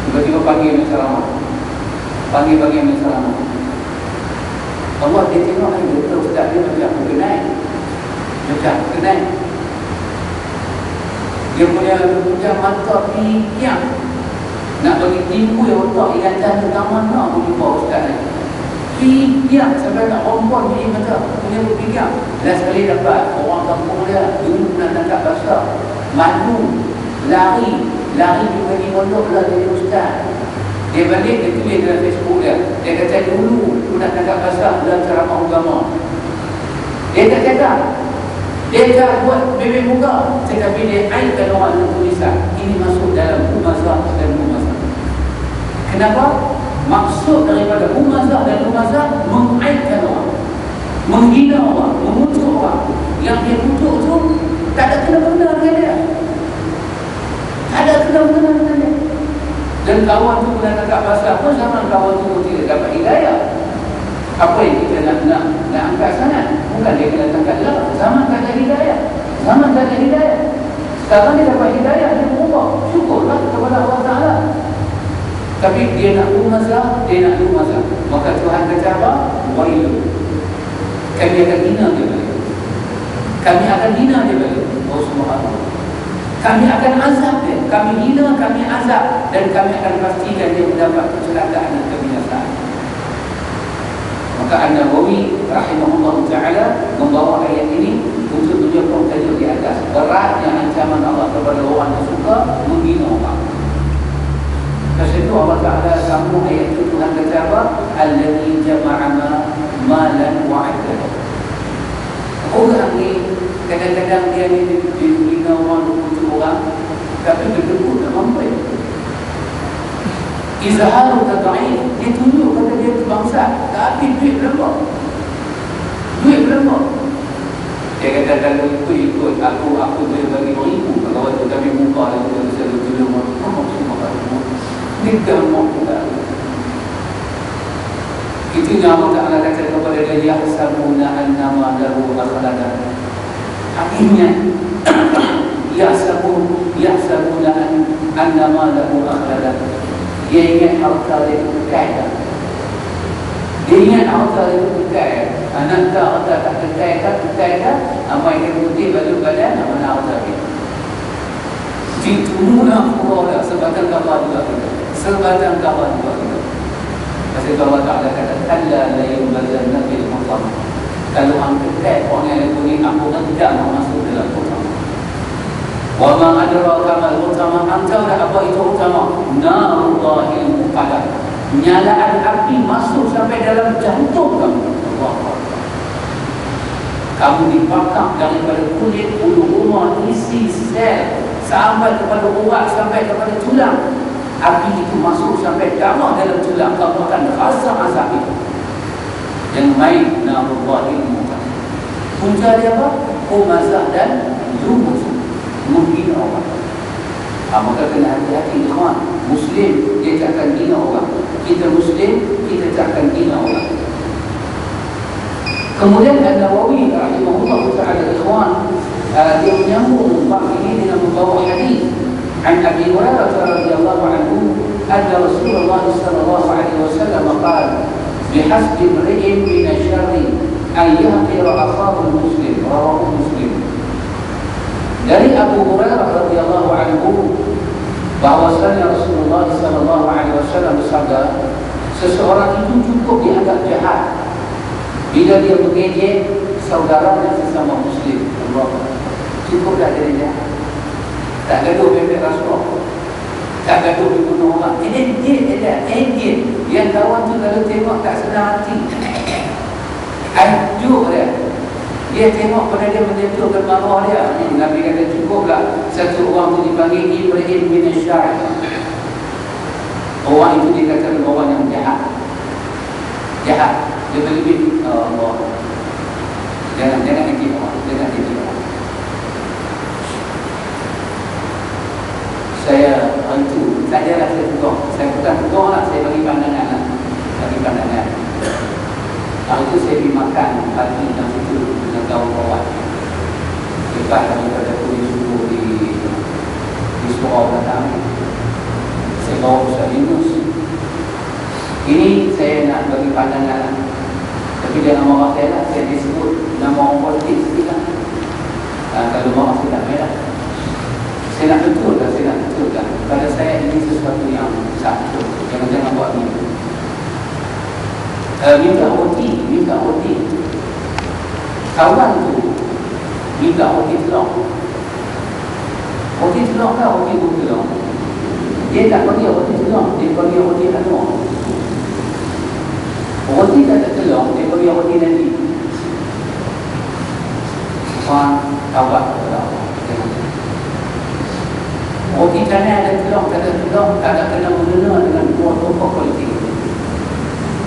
Tiba-tiba panggil Masyarakat, panggil Masyarakat. Allah dia tengok ni betul tak, dia macam kenal, macam kenal. Dia punya mata fikir nak bagi timbul otak ingatan tentang mana pun jumpa ustaz ni. Fikir sampai nak rompon ni mata punya fikir. Last sekali dapat orang kampung dia dulu nak tangkap basah, malu, lari pergi bagi pondok lah jadi ustaz. Dia balik, dia tulis dalam Facebook dia. Dia kata dulu aku nak tangkap basah dalam ceramah agama. Dia tak cakap, dia tak buat bebek muka, tetapi dia aibkan orang dengan tulisan. Ini masuk dalam humazah dan lumazah. Kenapa? Maksud daripada humazah dan lumazah mengaibkan orang, menghina orang, mengutuk orang. Yang dia kutuk tu tak ada kena-mengena dengan dia, tak ada kena-mengena dengan dia. Dan kawan tu pernah tangkap basah pun zaman kawan tu tidak dapat hidayah. Apa yang kita nak angkat sangat? Bukan dia kena tangkap lah. Zaman tak ada hidayah, zaman tak ada hidayah. Sekarang dia dapat hidayah, dia berubah. Syukurlah kepada Allah Ta'ala. Tapi dia nak humazah, dia nak lumazah. Maka Tuhan kata apa? Wailu. Kami akan hina dia balik. Kami akan hina dia balik. Oh subhanallah. Kami akan azab dia, kami hina, kami azab, dan kami akan pastikan dia mendapat kecelakaan dan kebinasaan. Maka An-Nawawi rahimahullah ta'ala membawa ayat ini untuk menyokong tajuk di atas beratnya ancaman Allah kepada orang yang suka menghina orang. Sebab itu Allah Ta'ala sambung ayat itu, Tuhan kata apa? Alladhi jama'a malan wa'addah. Orang ni kadang-kadang dia ni dibina orang 20 orang, tapi berdekut tak mampu. Izharu tada'in, dia tunjuk kata dia bangsa, tapi duit berapa? Duit berapa? Dia kata kalau ikut aku boleh bagi 1,000. Kalau waktu kami buka lalu kita selalu tunjuk orang semua kalau dia gamak kita. Itu yang Allah Ta'ala kata kepada dia, yahsabuna annama lahu akhladan. Akhirnya yahsabuna annama lahu akhladan. Dia ingat harta dia kekal. Dia ingat harta dia kekal. Anak tak harta tak kekal. Amai dia putih baju badan, mana harta dia. Ditunggu Allah sebatang kabar juga kita. Sebatang kabar juga kita. Pasal Allah Ta'ala kata, Kalla la yumbazanna bil hutama. Kalau angkat orang yang bunyi, aku tidak mau masuk dalam hutama. Wa ma adraka mal hutama. Anta dah apa itu hutama? Narullahil muqadah. Nyalaan api masuk sampai dalam jantung kamu. Allah. Kamu dibakar daripada kulit, bulu rumah, isi sel, sampai kepada urat, sampai kepada tulang. Api itu masuk sampai darah dalam tulang, kamu akan rasa azab itu. Yang main narullahil muqadah. Punca dia apa? Humazah dan lumuz, menghina orang. Maka kena hati-hati ikhwan. Muslim dia tak akan hina orang. Kita Muslim, kita tak akan hina orang. Kemudian An-Nawawi rahimahullah ta'ala ikhwan, dia menyambung bab ini dengan membawa hadis عن أبي هريرة رضي الله عنه أن رسول الله صلى الله عليه وسلم قال بحسب امرئ من الشر أن يحقر أخاه المسلم. رواه مسلم. Dari Abu Hurairah radhiyallahu anhu bahwasanya Rasulullah sallallahu alaihi wasallam bersabda, seseorang itu cukup dianggap jahat bila dia mengejek saudaranya sesama muslim. Allah, cukup dah dia jahat. Tak gaduh bebek Rasulullah, tak gaduh dibunuh orang. Ini dia yang kawan tu kalau tengok tak senang hati, ajuk dia tengok pada dia menyentuhkan marah dia. Nabi kata cukuplah satu orang tu dipanggil Ibrahim bin Syar. Orang itu dikatakan orang yang jahat, dia lebih Allah. Jangan ikut orang, jangan ikut orang. Saya itu tak adalah saya tegur. Saya bukan tegur lah, saya bagi pandangan lah. Bagi pandangan. Hari itu saya pergi makan pagi dan situ dengan kawan-kawan. Lepas daripada kulit subuh di Surau datang, saya bawa Ustaz Yunus. Ini saya nak bagi pandangan lah. Tapi jangan marah saya lah, saya disebut nama orang politik sikit lah. Kalau marah saya tak merah. Saya nak betulkan. Pada saya ini sesuatu yang satu. Jangan buat ini. Minta OT. Kawan tu minta OT tolong. OT tolong ke OT tolong? Dia tak bagi OT tolong, dia bagi OT anuah. OT tak tolong, dia bagi OT nanti. Kawan tolong. OT kanan dan tolong, tak ada kena mengena dengan dua tokoh politik.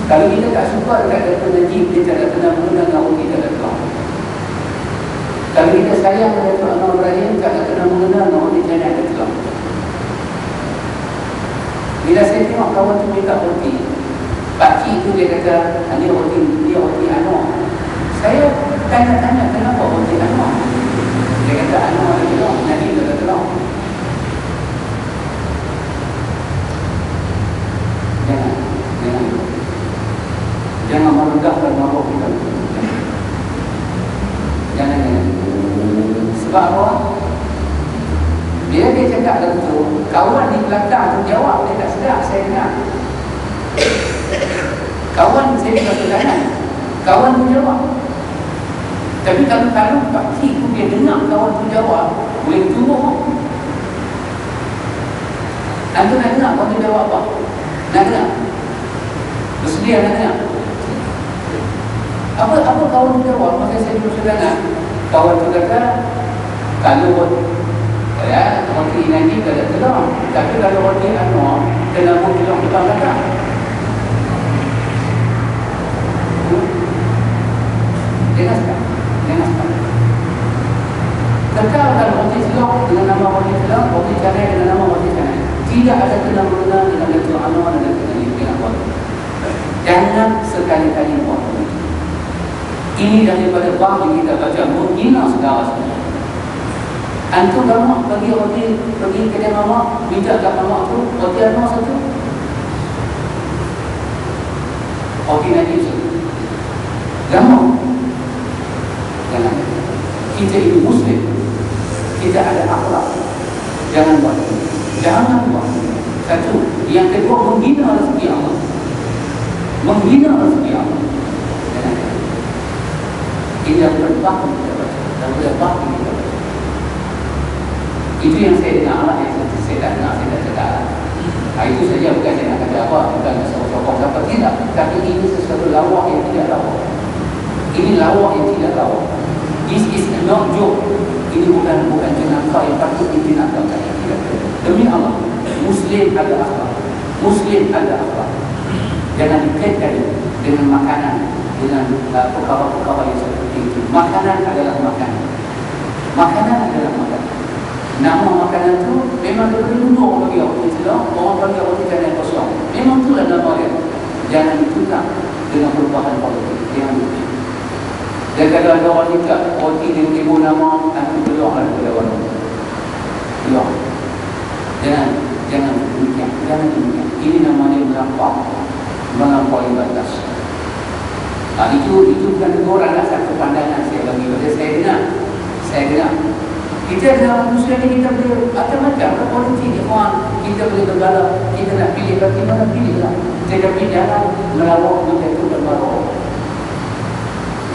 Kalau kita tak suka dekat Dato' Najib, dia tak ada kena mengena dengan OT tak ada tolong. Kalau kita sayang Dato' Anwar Ibrahim, tak ada kena mengena dengan OT kanan dan tolong. Bila saya tengok kawan tu minta OT, pakcik tu dia kata, dia OT Anwar. Saya tanya-tanya kenapa OT Anwar. Dia kata Anwar dia tolong, Najib tak ada tolong. Jangan merendahkan marah kita. Jangan. Sebab apa? Dia cakap lagu tu, kawan di belakang terjawab, dia tak sedar saya dengar. Kawan saya di belakang kanan, kawan tu jawab. Tapi kalau parti tu dia dengar kawan tu jawab, boleh tunggu. Anda nak dengar kawan tu jawab apa? Nak dengar? Bersedia nak dengar? Apa kawan tu jawab? Masa saya duduk sebelah, kawan tu kata, kalau roti nanti tak ada telur, tapi kalau roti Anwar kena pun telur depan belakang. Dengar sekali. Kekal kalau roti telur dengan nama roti telur, roti canai dengan nama roti canai. Tidak ada kena-mengena dengan Datuk Anwar dan Datuk Najib Awal. Jangan sekali-kali buat begitu. Ini daripada bab yang kita baca, menghina segala sesuatu. Antum mamak pergi kedai mamak, minta kat mamak tu roti Anwar satu, roti Najib satu. Gamak. Jangan. Kita ini Muslim, kita ada akhlak. Jangan buat. Jangan buat. Satu. Yang kedua, menghina rezeki Allah. Menghina rezeki Allah. Jangan. Ini yang berbahaya kita baca. Dan berbahaya kita baca. Itu yang saya dengar lah, yang saya tak dengar, saya tak cakap lah. Itu saja, bukan saya nak kata apa, bukan sokong-sokong siapa, tidak. Tapi ini sesuatu lawak yang tidak lawak. Ini lawak yang tidak lawak. This is not joke. Ini bukan jenaka yang patut dibinakan. Demi Allah, Muslim ada akhlak. Muslim ada akhlak. Jangan dikaitkan dengan makanan, dengan perkara-perkara yang seperti itu. Makanan adalah makanan. Makanan adalah makanan. Nama makanan tu memang dia beri undur bagi orang Islam, orang bagi orang ikan yang kosong. Memang itulah nama dia. Jangan ditukar dengan perubahan politik. Jangan ditukar. Dan kalau ada orang cakap roti dengan ibu nama, nanti keluarlah daripada orang. Keluar. Jangan demikian. Jangan demikian. Ini namanya melampaui batas. Itu bukan teguran lah, satu pandangan saya bagi. Saya dengar. Kita dalam Muslim ni kita boleh macam-macam politik ikhwan, kita boleh bergalak, kita nak pilih bagaimana pilihlah. Tetapi jangan melawak menjatuhkan maruah.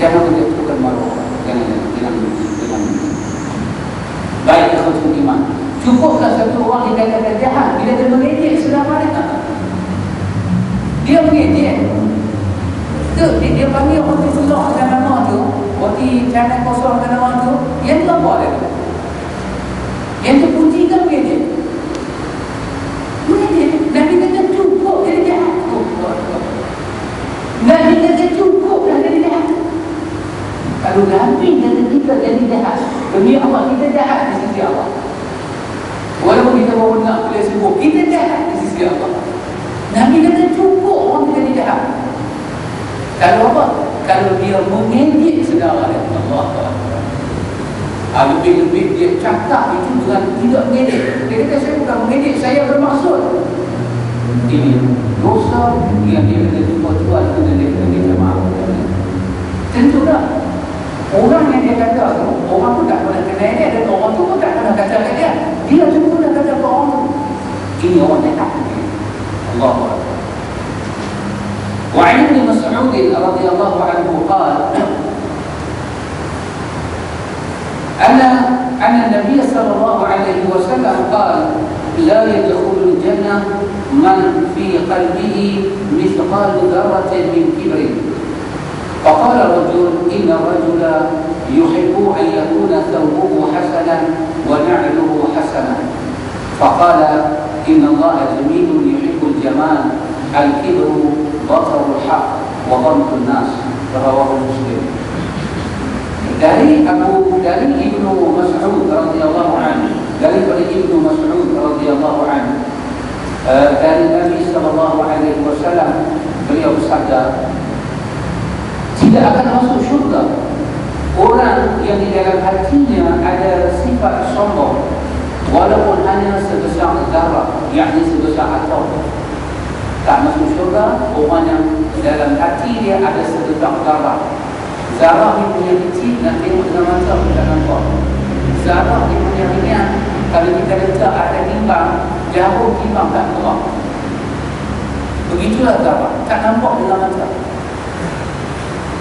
Jangan menjatuhkan maruah. Jangan. Baik ikhwan iman. Cukuplah satu orang dikatakan jahat bila dia mengejek selama dia. Dia mengejek. Dia panggil roti telur dengan nama tu, roti canai kosong dengan nama tu, yang tu apa dia? Yang terpuji kan mengejek. Nabi kata cukup dari jahat. Nabi kata cukup dah dari jahat. Kalau Nabi kata kita jadi jahat, demi Allah kita jahat di sisi Allah. Walaupun kita baru nak boleh sembuh, kita jahat di sisi Allah. Nabi kata cukup orang kita jadi jahat. Kalau apa? Kalau dia mengejek saudara Allah. Lebih-lebih dia cakap itu dengan tidak mengedek. Dia kata saya bukan mengedek, saya bermaksud. Ini dosa yang dia kena jumpa Tuhan dan dia kena jemaah. Tentu tak. Orang yang dia kata tu, orang pun tak pernah kenal dia, dan orang tu pun tak pernah kata kat dia. Dia cuma dah kata ke orang tu. Ini orang yang tak kenal. Allahu Akbar. Wa Ibn Mas'ud radhiyallahu anhu qala أن النبي صلى الله عليه وسلم قال لا يدخل الجنة من في قلبه مثقال ذرة من كبر. فقال رجل إن الرجل يحب أن يكون ثوبه حسنا ونعله حسنا. فقال إن الله جميل يحب الجمال الكبر بطر الحق وغمط الناس. رواه مسلم. Dari Ibnu Mas'ud radhiyallahu anhu, dari Ibnu Mas'ud radhiyallahu anhu, dari Nabi sallallahu alaihi wasallam, beliau bersabda, tidak akan masuk syurga orang yang di dalam hatinya ada sifat sombong, walaupun hanya sebesar zarah, yakni sebesar atom. Tak masuk syurga orang yang dalam hati dia ada sebesar zarah. Zarah ni punya kecil, nak tengok dengan mata kita nampak. Zarah ni punya ringan, kalau kita ada timbang, jarum timbang tak keluar. Begitulah gambar, tak nampak dalam mata.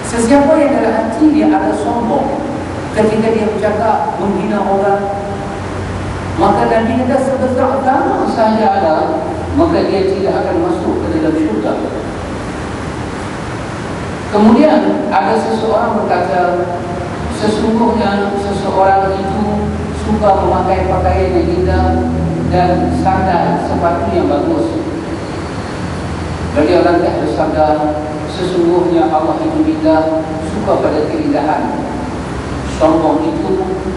Sesiapa yang dalam hati dia ada sombong, ketika dia bercakap menghina orang, maka Nabi kata sebesar tanah saja ada, maka dia tidak akan masuk ke dalam syurga. Kemudian ada seseorang berkata, sesungguhnya seseorang itu suka memakai pakaian yang indah dan sandal sepatu yang bagus. Beliau lantas bersabda, sesungguhnya Allah itu indah, suka pada keindahan. Sombong itu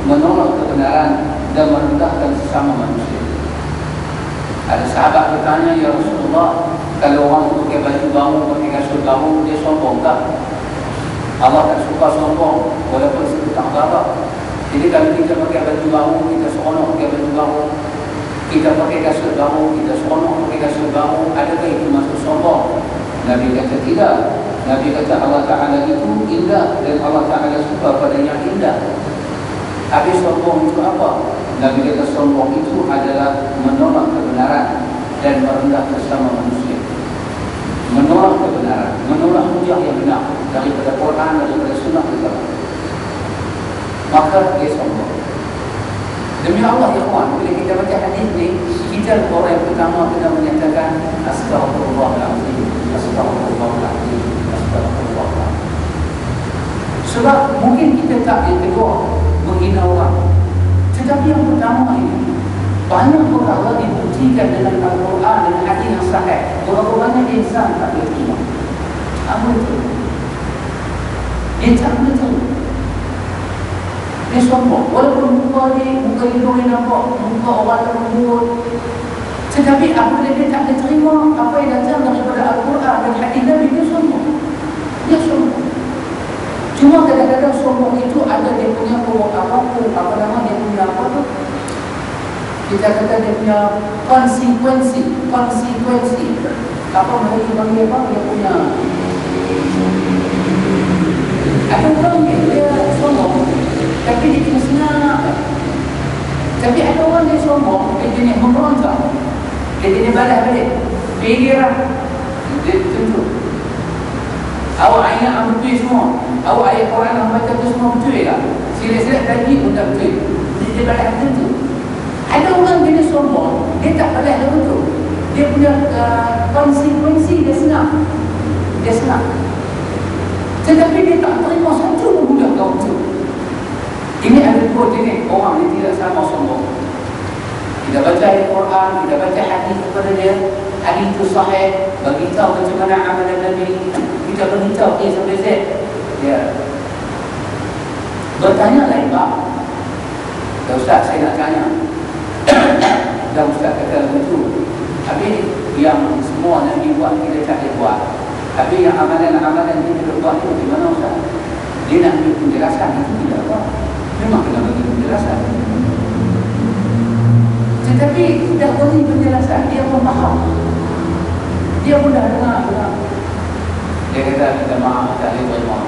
menolak kebenaran dan merendahkan sesama manusia. Ada sahabat bertanya, ya Rasulullah, kalau orang pakai baju baru, pakai kasut baru, dia sombong tak? Allah tak suka sombong, walaupun sebutang barak. Jadi kalau kita pakai baju baru, kita seronok pakai baju baru, kita pakai kasut baru, kita seronok pakai kasut baru, adakah itu masuk sombong? Nabi kata tidak. Nabi kata Allah Ta'ala itu indah dan Allah Ta'ala suka pada yang indah. Habis sombong itu apa? Nabi kata sombong itu adalah menolak kebenaran dan merendah sesama manusia. Menolak kebenaran, menolak hujah yang benar daripada Quran, daripada sunnah kita. Maka dia sombong. Demi Allah ya kawan, bila kita baca hadis ni, kita orang yang pertama kena menyatakan Astaghfirullahaladzim, Astaghfirullahaladzim, Astaghfirullahaladzim. Sebab mungkin kita tak yang kedua menghina orang, tetapi yang pertama ini banyak perkara dibuktikan dalam Al-Quran dan hadis yang sahih. Berapa banyak insan tak boleh terima? Apa itu? Dia tak boleh terima. Dia sombong. Walaupun muka hidung dia nampak, muka orang lembut, tetapi apabila dia tak boleh terima apa yang datang daripada Al-Quran dan hadis Nabi, dia sombong. Dia sombong. Cuma kadang-kadang sombong itu ada dia punya apa nama dia punya apa tu? Kita kata dia punya konsekuensi. Apa mereka panggil apa? Dia punya ada orang dia sombong, tapi dia kena senang. Tapi ada orang dia sombong, dia jenis memberontak, dia jenis balas balik. Fikirlah dia tentu awak ingat yang betul semua, awak ayat Quran yang baca tu semua betul tak? Silat-silat tadi pun tak betul, dia balas tentu. Ada orang jenis sombong, dia tak balas dah betul, dia punya konsekuensi dia senang. Tetapi dia tak terima satu pun mudah kau betul. Ini ada dua jenis orang yang tidak sama sombong. Kita baca ayat Quran, kita baca hadis kepada dia, hadis itu sahih, beritahu macam mana amalan Nabi, kita beritahu A sampai Z. Dia bertanya lain pak, ya Ustaz saya nak tanya. Dan Ustaz kata betul. Habis yang semua Nabi buat kita tak boleh buat. Habis yang amalan-amalan kita buat itu di mana Ustaz? Dia nak beri penjelasan itu tidak apa. Memang kena bagi penjelasan. Tetapi dah beri penjelasan, dia pun faham. Dia pun dah dengar. Dia kata minta maaf, tak boleh terima.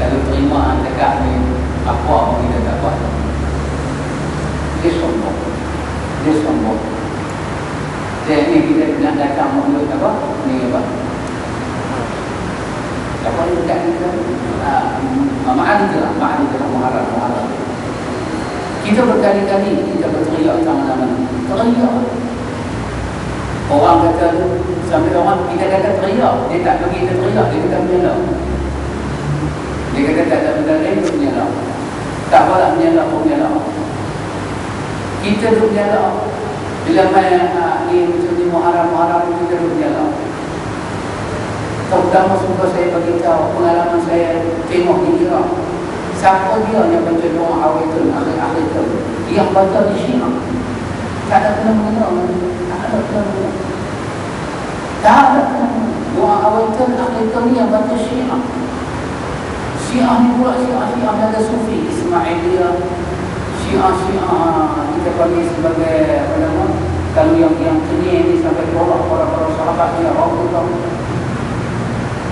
Tak boleh terima dekat ni apa pun kita tak buat. Dia sombong. Dia ni kita nak datang mulut apa? Ni apa? Apa ni dekat kita? Ma'adiklah muharram. Kita berkali-kali kita berteriak sama-sama. Teriak. Orang kata sampai orang kita kata teriak, dia tak pergi kita teriak, dia kata menyalak. Dia kata tak ada benda lain pun menyalak. Tak apalah menyalak pun menyalak. Kita duduk menyalak. Bila main ni macam ni muharram kita duduk menyalak. Terutama suka saya beritahu pengalaman saya tengok di Iraq. Siapa dia yang baca doa awitul akhir-akhir tu? Yang baca di Syiah. Tak ada kena-mengena. Doa awitul akhir tu ni yang baca Syiah. Syiah ni pula Syiah ada Sufi Ismailiyah. Syiah kita panggil sebagai apa nama? Kalau yang kini ni sampai tolak para sahabat dia orang tu.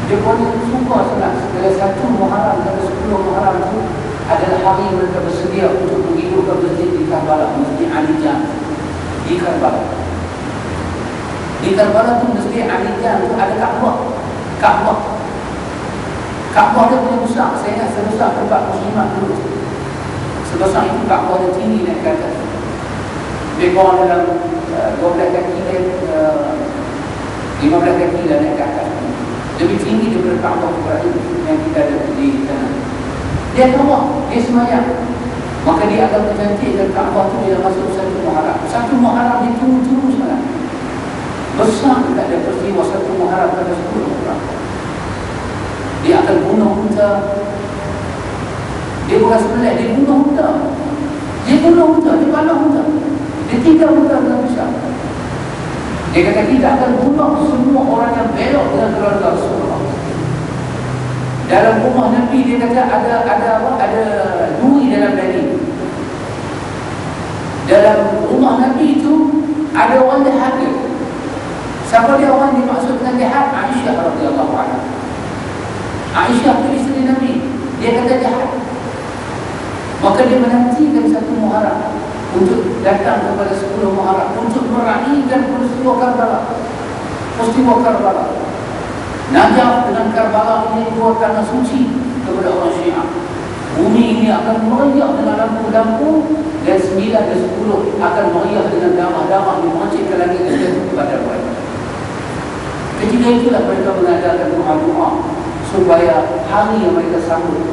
Dia pun suka sangat segala satu Muharram dan 10 Muharram itu adalah hari mereka bersedia untuk menghidupkan masjid di Karbala, Masjid Ali Jan. di Karbala. Di Karbala tu mesti Aliyah tu ada Kaabah dia punya besar. Saya ingat sebesar tempat muslimat dulu. Sebesar itu Kaabah dia tinggi naik ke atas. Lebih kurang dalam 12 kaki dan 15 kaki dah naik ke atas. Lebih tinggi daripada Kaabah Ibrahim yang kita ada di sana. Dia Kaabah, dia semayang. Maka dia akan mencantikkan Kaabah tu bila masuk satu Muharram. Satu Muharram dia tunggu sekarang. Besar tak ada peristiwa satu Muharram pada 10 Muharram. Dia akan bunuh unta. Dia bukan sebelah, dia bunuh unta. Dia panah unta. Dia tinggal unta dengan besar. Dia kata kita akan bunuh semua orang yang belok dengan keluarga Rasulullah. Dalam rumah Nabi dia kata ada duri dalam daging. Dalam rumah Nabi itu ada orang jahat. Siapa dia orang dimaksud dengan jahat? Aisyah radhiyallahu anha. Aisyah tu isteri Nabi. Dia kata jahat. Maka dia menantikan satu Muharram untuk datang kepada 10 Muharram untuk meraihkan peristiwa Karbala. Najaf dengan Karbala ini dua tanah suci kepada orang Syiah. Bumi ini akan meriah dengan lampu-lampu dan 9 dan 10 akan meriah dengan damah-damah yang mencik ke langit dan jatuh kepada mereka. Ketika itulah mereka mengadakan doa-doa supaya hari yang mereka sambut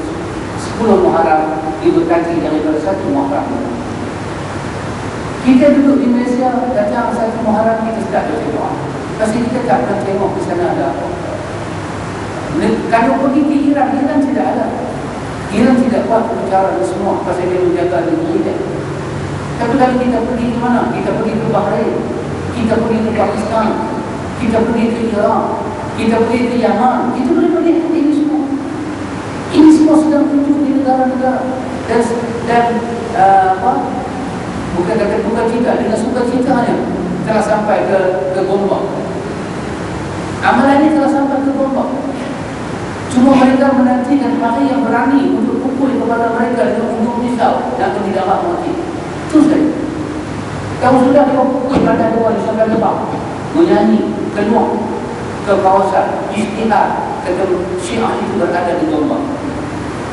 10 Muharram diberkati daripada 1 Muharram. Kita duduk di Malaysia, datang 1 Muharram kita sedap berdoa. Pasti kita tak akan tengok di sana ada apa. Kalau pergi ke Iran tidak ada. Iran tidak buat perbicaraan semua pasal dia menjaga negeri dia. Tapi kalau kita pergi ke mana? Kita pergi ke Bahrain, kita pergi ke Pakistan, kita pergi ke Iraq, kita pergi ke Yaman, kita boleh melihat ini semua. Ini semua sedang tunjuk di negara-negara dan bukan kata bukan kita, dengan sukacitanya telah sampai ke Gombak. Amalan ini telah sampai ke Gombak. Cuma mereka menantikan hari yang berani untuk pukul kepada mereka dengan ujung pisau dan tidak mati. Itu saja. Kalau sudah dia pukul pada dua sampai lebah, menyanyi keluar ke kawasan istihad kata Syiah itu berada di Gombak.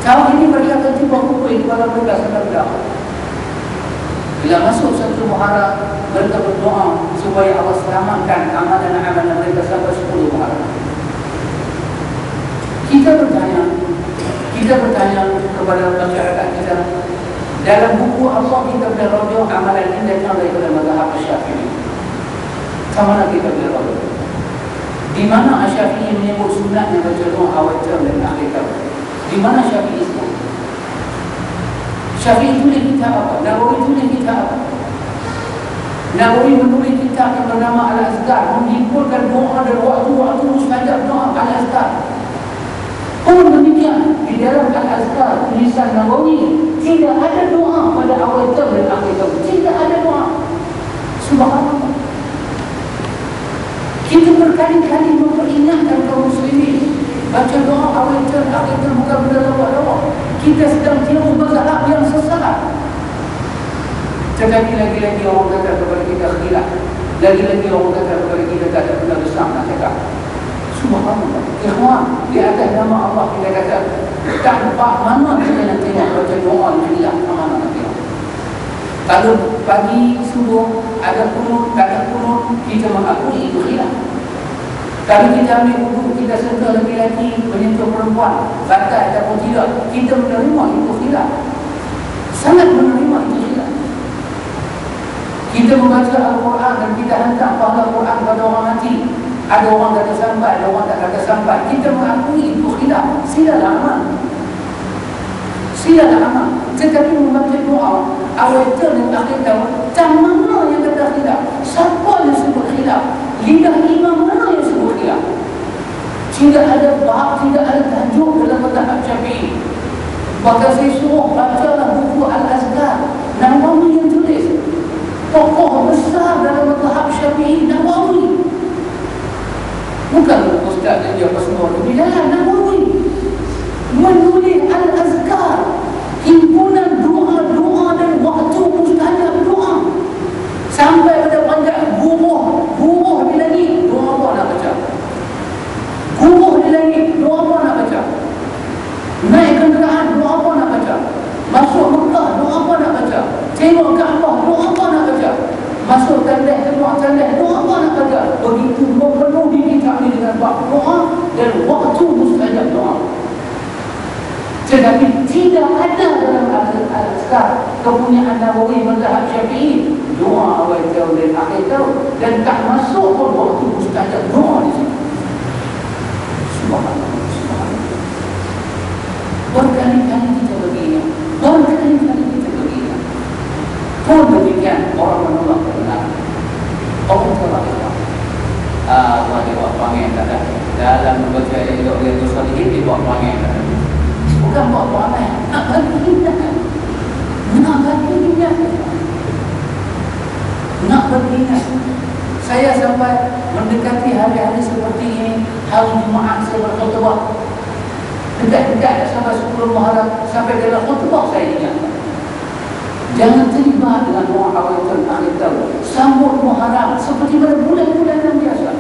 Kalau ini mereka akan tiba pukul kepada mereka sampai berapa. Bila masuk 1 Muharram, mereka berdoa supaya Allah selamatkan amalan-amalan mereka sampai 10 Muharram. Kita bertanya kepada masyarakat kita, dalam buku Allah kita boleh rujuk amalan ini datang daripada mazhab Syafi'i. Sama mana kita boleh rujuk? Di mana Syafi'i menyebut sunat yang baca doa awal term dan akhir term? Di mana Syafi'i Islam? Syafi'i tulis kitab apa? Nawawi tulis kitab apa? Nawawi menulis kitab yang bernama Al-Azkar, menghimpunkan doa dan waktu-waktu mustajab doa Al-Azkar. Pun demikian di dalam Al-Azkar tulisan Nawawi tidak ada doa pada awal term dan akhir term. Tidak ada doa. Subhanallah. Kita berkali-kali memperingatkan kaum muslimin baca doa awal term, akhir term bukan benda lawak-lawak. Kita sedang tiru mazhab yang sesat. Tetapi lagi-lagi orang kata kepada kita khilaf. Lagi-lagi orang kata kepada kita tak ada benda besar nak cakap. Subhanallah. Ikhwan, di atas nama Allah kita kata tanpa mana kita nak tengok baca doa khilaf mana nak tengok. Kalau pagi subuh ada kunut, tak ada kunut, kita mengakui itu khilaf. Kalau kita ambil wudu, kita sentuh lelaki menyentuh perempuan, batal ataupun tidak, kita menerima itu khilaf. Sangat menerima itu khilaf. Kita membaca Al-Quran dan kita hantar pahala Al-Quran kepada orang mati. Ada orang kata sampai, ada orang tak kata sampai. Kita mengakui itu khilaf. Silalah amal. Silalah amal. Tetapi membaca doa awal term dan akhir term, tak mana yang kata khilaf? Siapa yang sebut khilaf? Lidah imam mana yang sebut khilaf? Tidak ada bab, tidak ada tajuk dalam mazhab Syafi'i. Maka saya suruh bacalah buku Al-Azkar, Nawawi yang tulis. Tokoh besar dalam mazhab Syafi'i, Nawawi. Bukan ustaz yang dia pasal bila Nawawi menulis Al-Azkar, himpunan doa-doa dan waktu mustajab doa sampai pada Tengok Kaabah, doa apa nak baca? Masuk tandas, keluar tandas, doa apa nak baca? Begitu memenuhi kitab ini dengan bab doa dan waktu mustajab doa. Tetapi tidak ada dalam al-Azkar kepunyaan Nawawi mazhab Syafi'i doa awal tahun dan akhir tahun, dan tak masuk pun waktu mustajab doa di sini. Subhanallah, subhanallah. Berkali-kali kita begini, berkali-kali kita begini. Pun demikian orang menolak kebenaran. Orang telah ikhwan. Allah dibawa panggil tak ada. Dalam membaca ayat-ayat Salihin dibawa panggil tak ada. Bukan buat panggil, nak bagi ingat. Nak bagi ingat. Nak bagi ingat. Saya sampai mendekati hari-hari seperti ini, hari Jumaat saya berkhutbah. Dekat-dekat sampai 10 Muharram, sampai dalam khutbah saya ingat. Jangan terlibat dengan doa awal tahun akhir tahun. Sambut Muharram seperti pada bulan-bulan yang biasa.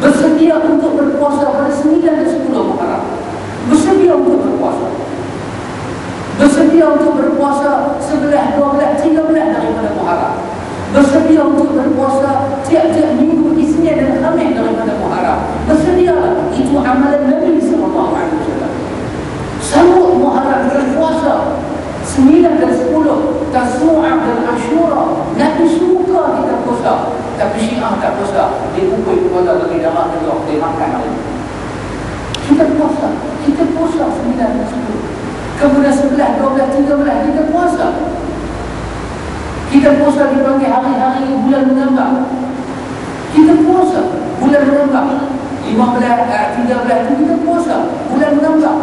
Bersedia untuk berpuasa pada 9 dan 10 Muharram. Bersedia untuk berpuasa. Bersedia untuk berpuasa 11, 12, 13 daripada Muharram. Bersedia untuk berpuasa tiap-tiap minggu Isnin dan Khamis daripada Muharram. Bersedialah. Itu amalan Nabi SAW. Sambut Muharram berpuasa 9 dan 10, Tasu'ah dan Ashura. Nabi suka kita puasa, tapi Syiah tak puasa. Dia pukul kepada bagi darah dia, dia makan lagi. Kita puasa 9 dan 10. Kemudian 11, 12, 13 kita puasa. Kita puasa dipanggil hari-hari bulan menambah. Kita puasa bulan menambah. 15, 13 itu kita puasa bulan menambah.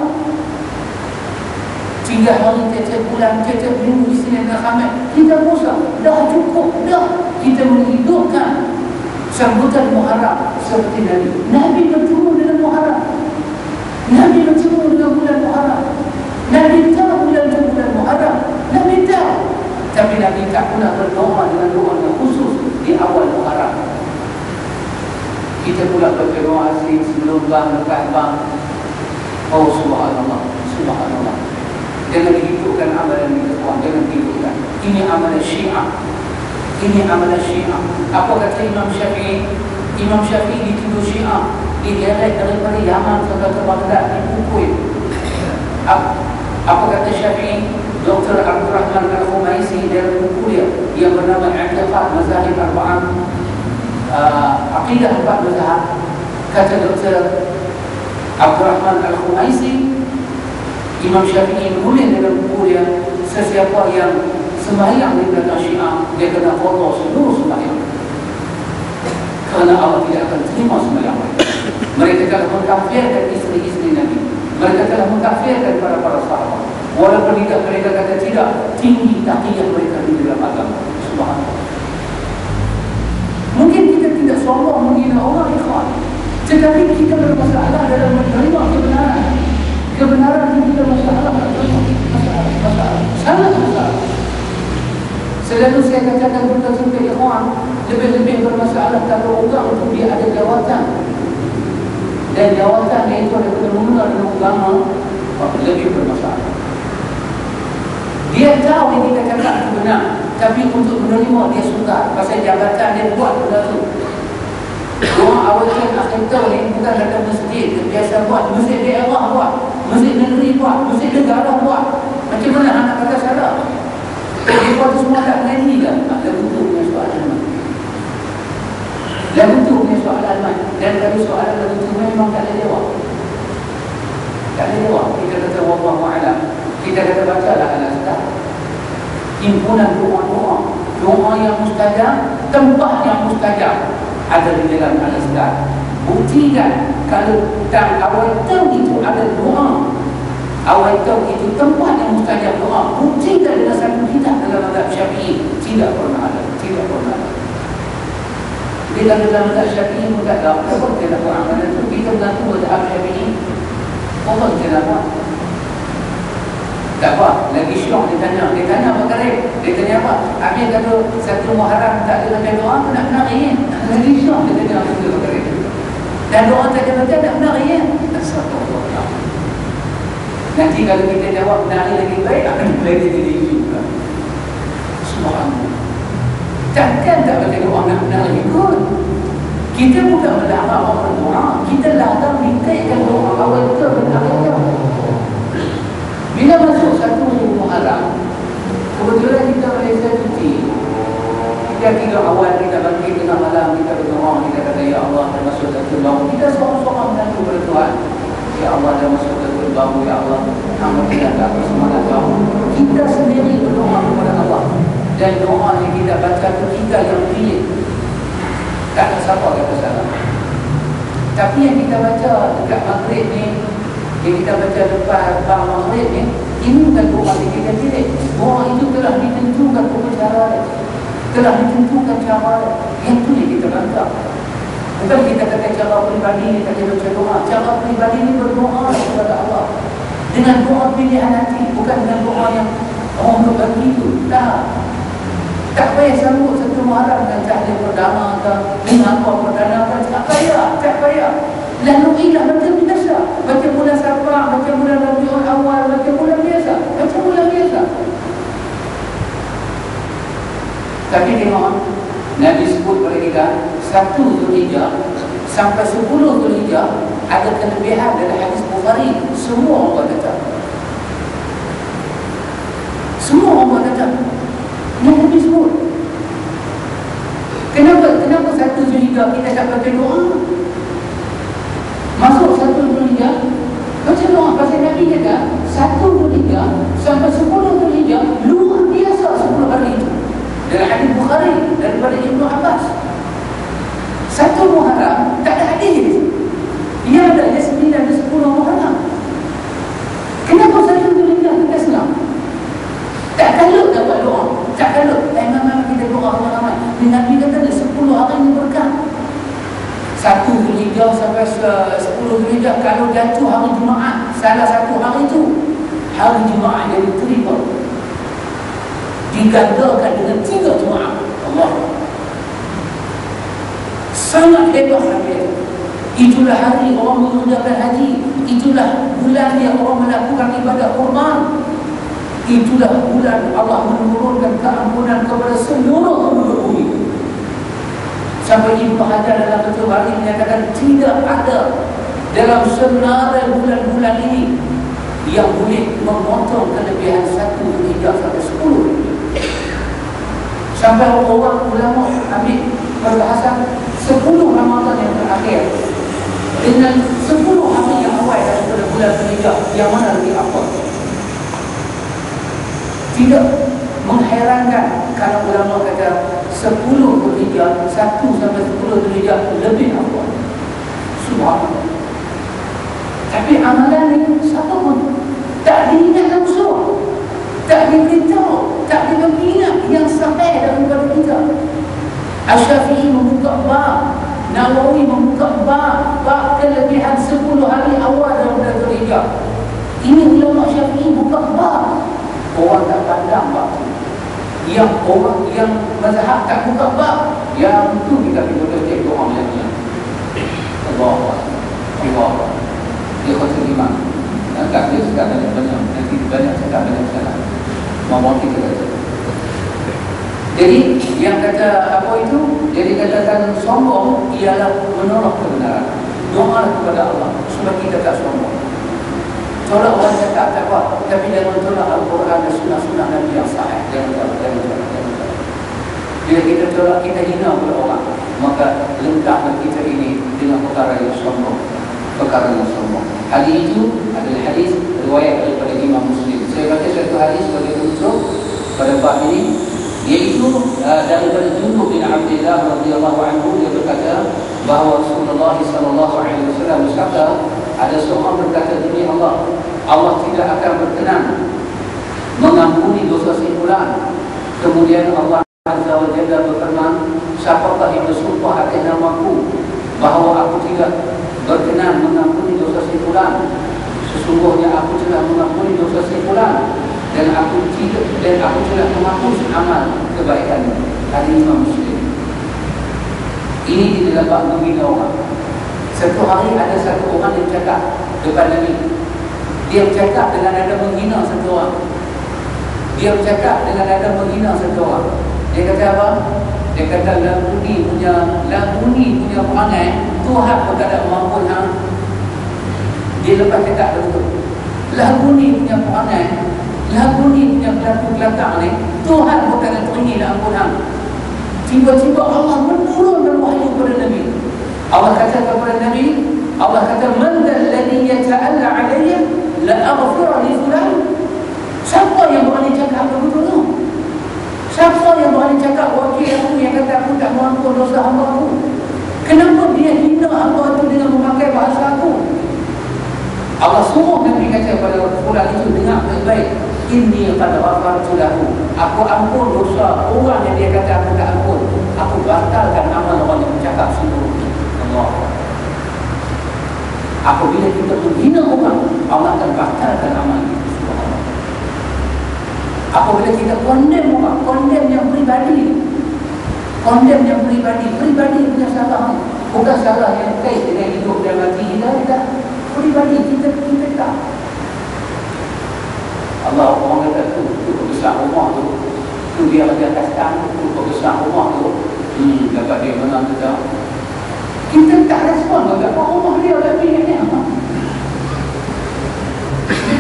3 hari tiap-tiap bulan, tiap-tiap minggu Isnin dan Khamis kita puasa. Dah cukup, dah. Kita menghidupkan sambutan Muharram seperti Nabi. Nabi bertemu dengan Muharram. Nabi bertemu dengan bulan Muharram. Nabi tahu bulan Muharram. Nabi tahu. Tapi Nabi tak pernah berdoa dengan doa yang khusus di awal Muharram. Kita pula berdoa asing sebelum bang, lepas bang. Oh subhanallah, subhanallah. Jangan dihidupkan amalan ini, jangan dihidupkan. Ini amalan Syiah. Ini amalan Syiah. Apa kata Imam Syafi'i? Imam Syafi'i dituduh Syiah. Diderek daripada Yaman sampai ke Baghdad, dipukul. Apa kata Syafi'i? Dr. Abdul Rahman Al-Khumaisi dalam buku dia yang bernama I'tiqad Mazahib Arba'ah, Aqidah 4 Mazhab. Kata Dr. Abdul Rahman Al-Khumaisi, Imam Syafi'i menulis dalam buku dia, sesiapa yang sembahyang di belakang Syiah, dia kena qada seluruh sembahyang. Kerana Allah tidak akan terima sembahyang mereka. Mereka telah mengkafirkan isteri-isteri Nabi. Mereka telah mengkafirkan para sahabat. Walaupun tidak, mereka kata tidak, tinggi taqiyah mereka di dalam agama. Subhanallah. Mungkin kita tidak sombong menghina orang, ikhwan, tetapi kita bermasalah dalam menerima kebenaran. Kebenaran itu tidak masalah. Sangat masalah. Selalu saya katakan kepada ikhwan, lebih-lebih bermasalah kalau orang itu dia ada jawatan. Dan jawatan itu ada kena-mena dengan agama, lebih bermasalah. Dia tahu yang kita kata itu benar, tapi untuk menerima dia suka. Pasal jabatan dia buat benda tu. Doa awal tahun akhir tahun ni bukan datang masjid, biasa buat. Masjid daerah buat, masjid negeri buat, masjid negara buat. Macam mana anak kata salah? Dia buat semua tak mengaji kan? Lagu tu punya soalan. Lagu tu punya soalan. Dan dari soalan lagu tu memang tak ada jawab. Tak ada jawab. Kita kata wallahu a'lam. Kita kata bacalah al-Azkar. Himpunan doa-doa, doa yang mustajab, tempat yang mustajab ada di dalam al-Azkar. Buktikan kalau awal tahun itu ada doa, awal tahun itu tempat yang mustajab doa. Buktikan dengan satu kitab dalam mazhab Syafi'i. Tidak pernah ada. Tidak pernah ada. Di dalam mazhab Syafi'i pun tak ada. Kenapa kita nak amalan itu? Kita mengaku mazhab Syafi'i. Apa kita nak buat? Tak apa, lagi syok dia tanya apa kali? Dia tanya apa? Habis kata satu Muharram tak ada baca doa, nak menari. Lagi syok dia tanya apa kali? Dan doa tak ada baca, nak menari. Astagfirullah. Nanti kalau kita jawab menari lagi baik, akan lagi jadi juga. Tuhanmu. Takkan tak boleh doa nak ikut. Kita bukan melarang orang berdoa, kita larang mintakan doa awal ke benar ke. Bila masuk satu Muharram, kebetulan kita Malaysia cuti. Kita tiga awal, kita bangkit tengah malam, kita berdoa, kita kata ya Allah dah masuk satu baru. Kita seorang-seorang menantu kepada Tuhan. Ya Allah dah masuk satu baru, ya Allah hamba tidak dapat semangat baru. Kita sendiri berdoa kepada Allah. Dan doa yang kita baca itu kita yang pilih. Tak ada siapa kata salah. Tapi yang kita baca dekat maghrib ni, yang kita baca lepas maghrib ni, ini bukan doa yang kita pilih. Doa itu telah ditentukan cara dia, telah ditentukan cara dia. Yang tu yang kita bantah. Bukan kita kata cara peribadi ni tak baca doa. Cara peribadi ni berdoa kepada Allah dengan doa pilihan hati, bukan dengan doa yang orang berbagi itu. Tak payah sambut satu Muharram dengan cahaya perdana ke, dengan apa perdana ke, tak payah. Lalu ilah macam biasa, macam bulan Safar, macam bulan Rabiul Awal, macam bulan biasa. Tapi tengok, Nabi sebut kepada kita 1 Zulhijjah sampai 10 Zulhijjah ada kelebihan dalam hadis Bukhari. Semua orang datang. Yang Nabi sebut. Kenapa 1 Zulhijjah kita tak baca doa? Masuk 1 Zulhijjah baca doa. Pasal Nabi kata 1 Zulhijjah sampai 10 Zulhijjah luar biasa 10 hari itu. Dalam hadis Bukhari daripada Ibnu Abbas. 1 Muharram tak ada hadis. Dia ada 9 dan 10 Muharram. Kenapa 1 Zulhijjah kita senang? Tak kalut tak buat doa. Tak kalut. Memang kita doa ramai-ramai. Nabi kata 10 hari ini berkah. 1 Zulhijjah sampai 10 Zulhijjah. Kalau jatuh hari Jumaat, salah satu hari itu, hari Jumaat jadi triple, digandakan dengan 3 Jumaat. Allah, sangat hebat hari itu. Itulah hari orang mengerjakan haji. Itulah bulan yang orang melakukan ibadah kurban. Itulah bulan Allah menurunkan keampunan kepada seluruh penduduk bumi. Sampai Ibnu Hajar dalam Fathul Bari menyatakan tidak ada dalam senarai bulan-bulan ini yang boleh memotong kelebihan 1 hingga sampai 10. Sampai orang ulama ambil perbahasan 10 Ramadan yang terakhir dengan 10 hari yang awal daripada bulan Zulhijjah, yang mana lebih apa? Tidak mengherankan kalau ulama kata 10 Zulhijjah, 1 sampai 10 Zulhijjah lebih apa? Subhanallah. Tapi amalan ini siapa pun tak diingat langsung, tak diberitahu, tak dibina yang sahih daripada kita. Asy-Syafi'i membuka bab, Nawawi membuka bab kelebihan 10 hari awal daripada Zulhijjah. Ini ulama Syafi'i buka bab. Orang tak pandang bab tu. Yang orang yang mazhab tak buka bab, yang itu kita boleh cek doa yang ni. Allah. Dia kata iman. Tak dia sekarang banyak, nanti banyak cakap banyak salah. Mau kita kata. Jadi yang kata apa itu? Jadi katakan sombong ialah menolak kebenaran. Doa kepada Allah supaya kita tak sombong. Tolak orang cakap tak apa, tapi jangan tolak Al-Quran dan sunnah-sunnah Nabi yang sahih. Jangan. Bila kita tolak, kita hina kepada orang, maka lengkaplah kita ini dengan perkara yang sombong. Hadis itu adalah hadis riwayat daripada Imam Muslim. Saya baca satu hadis sebagai penutup pada bab ini, iaitu daripada Jundub bin Abdillah radhiyallahu anhu. Dia berkata bahawa Rasulullah sallallahu alaihi wasallam bersabda, ada seorang berkata, demi Allah, Allah tidak akan berkenan mengampuni dosa simpulan. Kemudian Allah Azza wa Jalla berfirman, siapakah yang bersumpah atas namaku bahawa aku tidak berkenan mengampuni dosa simpulan? Sesungguhnya aku telah mengampuni dosa simpulan, dan aku telah menghapus amal kebaikan. Hadis Imam Muslim. Ini di dalam bab membina orang. Satu hari ada satu orang yang cakap depan Nabi. Dia bercakap dengan nada menghina satu orang. kata apa? Dia kata lagu ni punya perangai Tuhan pun tak ada mampu hang. Dia lepas cakap betul. Lagu ni punya perangai, lagu ni punya belakang ni Tuhan pun tak ada teringin nak ampun hang. Tiba-tiba Allah menurunkan wahyu kepada Nabi. Allah kata kepada Nabi, Allah kata man alladhi yata'alla alayya la aghfira li fulan. Siapa yang berani cakap begitu tu? Siapa yang berani cakap wakil aku yang kata aku tak mengampun dosa hamba aku? Kenapa dia hina hamba itu dengan memakai bahasa aku? Allah suruh Nabi kata kepada fulan itu, dengar baik-baik, inni qad ghafartu lahu. Aku ampun dosa orang yang dia kata aku tak ampun. Aku batalkan amal orang yang bercakap seluruh Allah. Apabila kita menghina orang, Allah akan batalkan amal itu. Apabila kita condemn orang, condemn yang pribadi, pribadi punya salah, bukan salah yang kait dengan hidup dan mati kita, pribadi kita tak. Allah orang kata tu besar rumah tu dia lagi atas tangga tu besar rumah tu, dapat dia menang kita. Kita tak respon pada rumah dia dah pilih ni.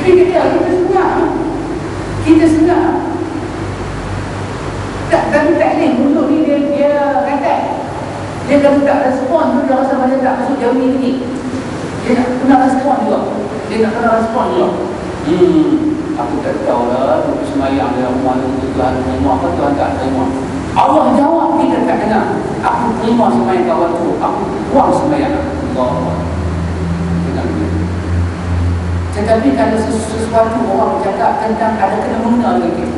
Pilih dia kita senyap. Kita senang. Tapi tak boleh mulut ni dia kata. Dia kalau tak respon tu dia rasa macam tak masuk jauh ni. Dia nak kena respon juga. Aku tak tahu lah tu semayang dalam rumah tu Tuhan terima apa Tuhan tak terima. Allah jawab kita tak kena. Aku terima semayang kawan tu. Aku buang semayang. Allah. Tetapi kalau sesuatu orang bercakap tentang ada kena-mengena dengan kita,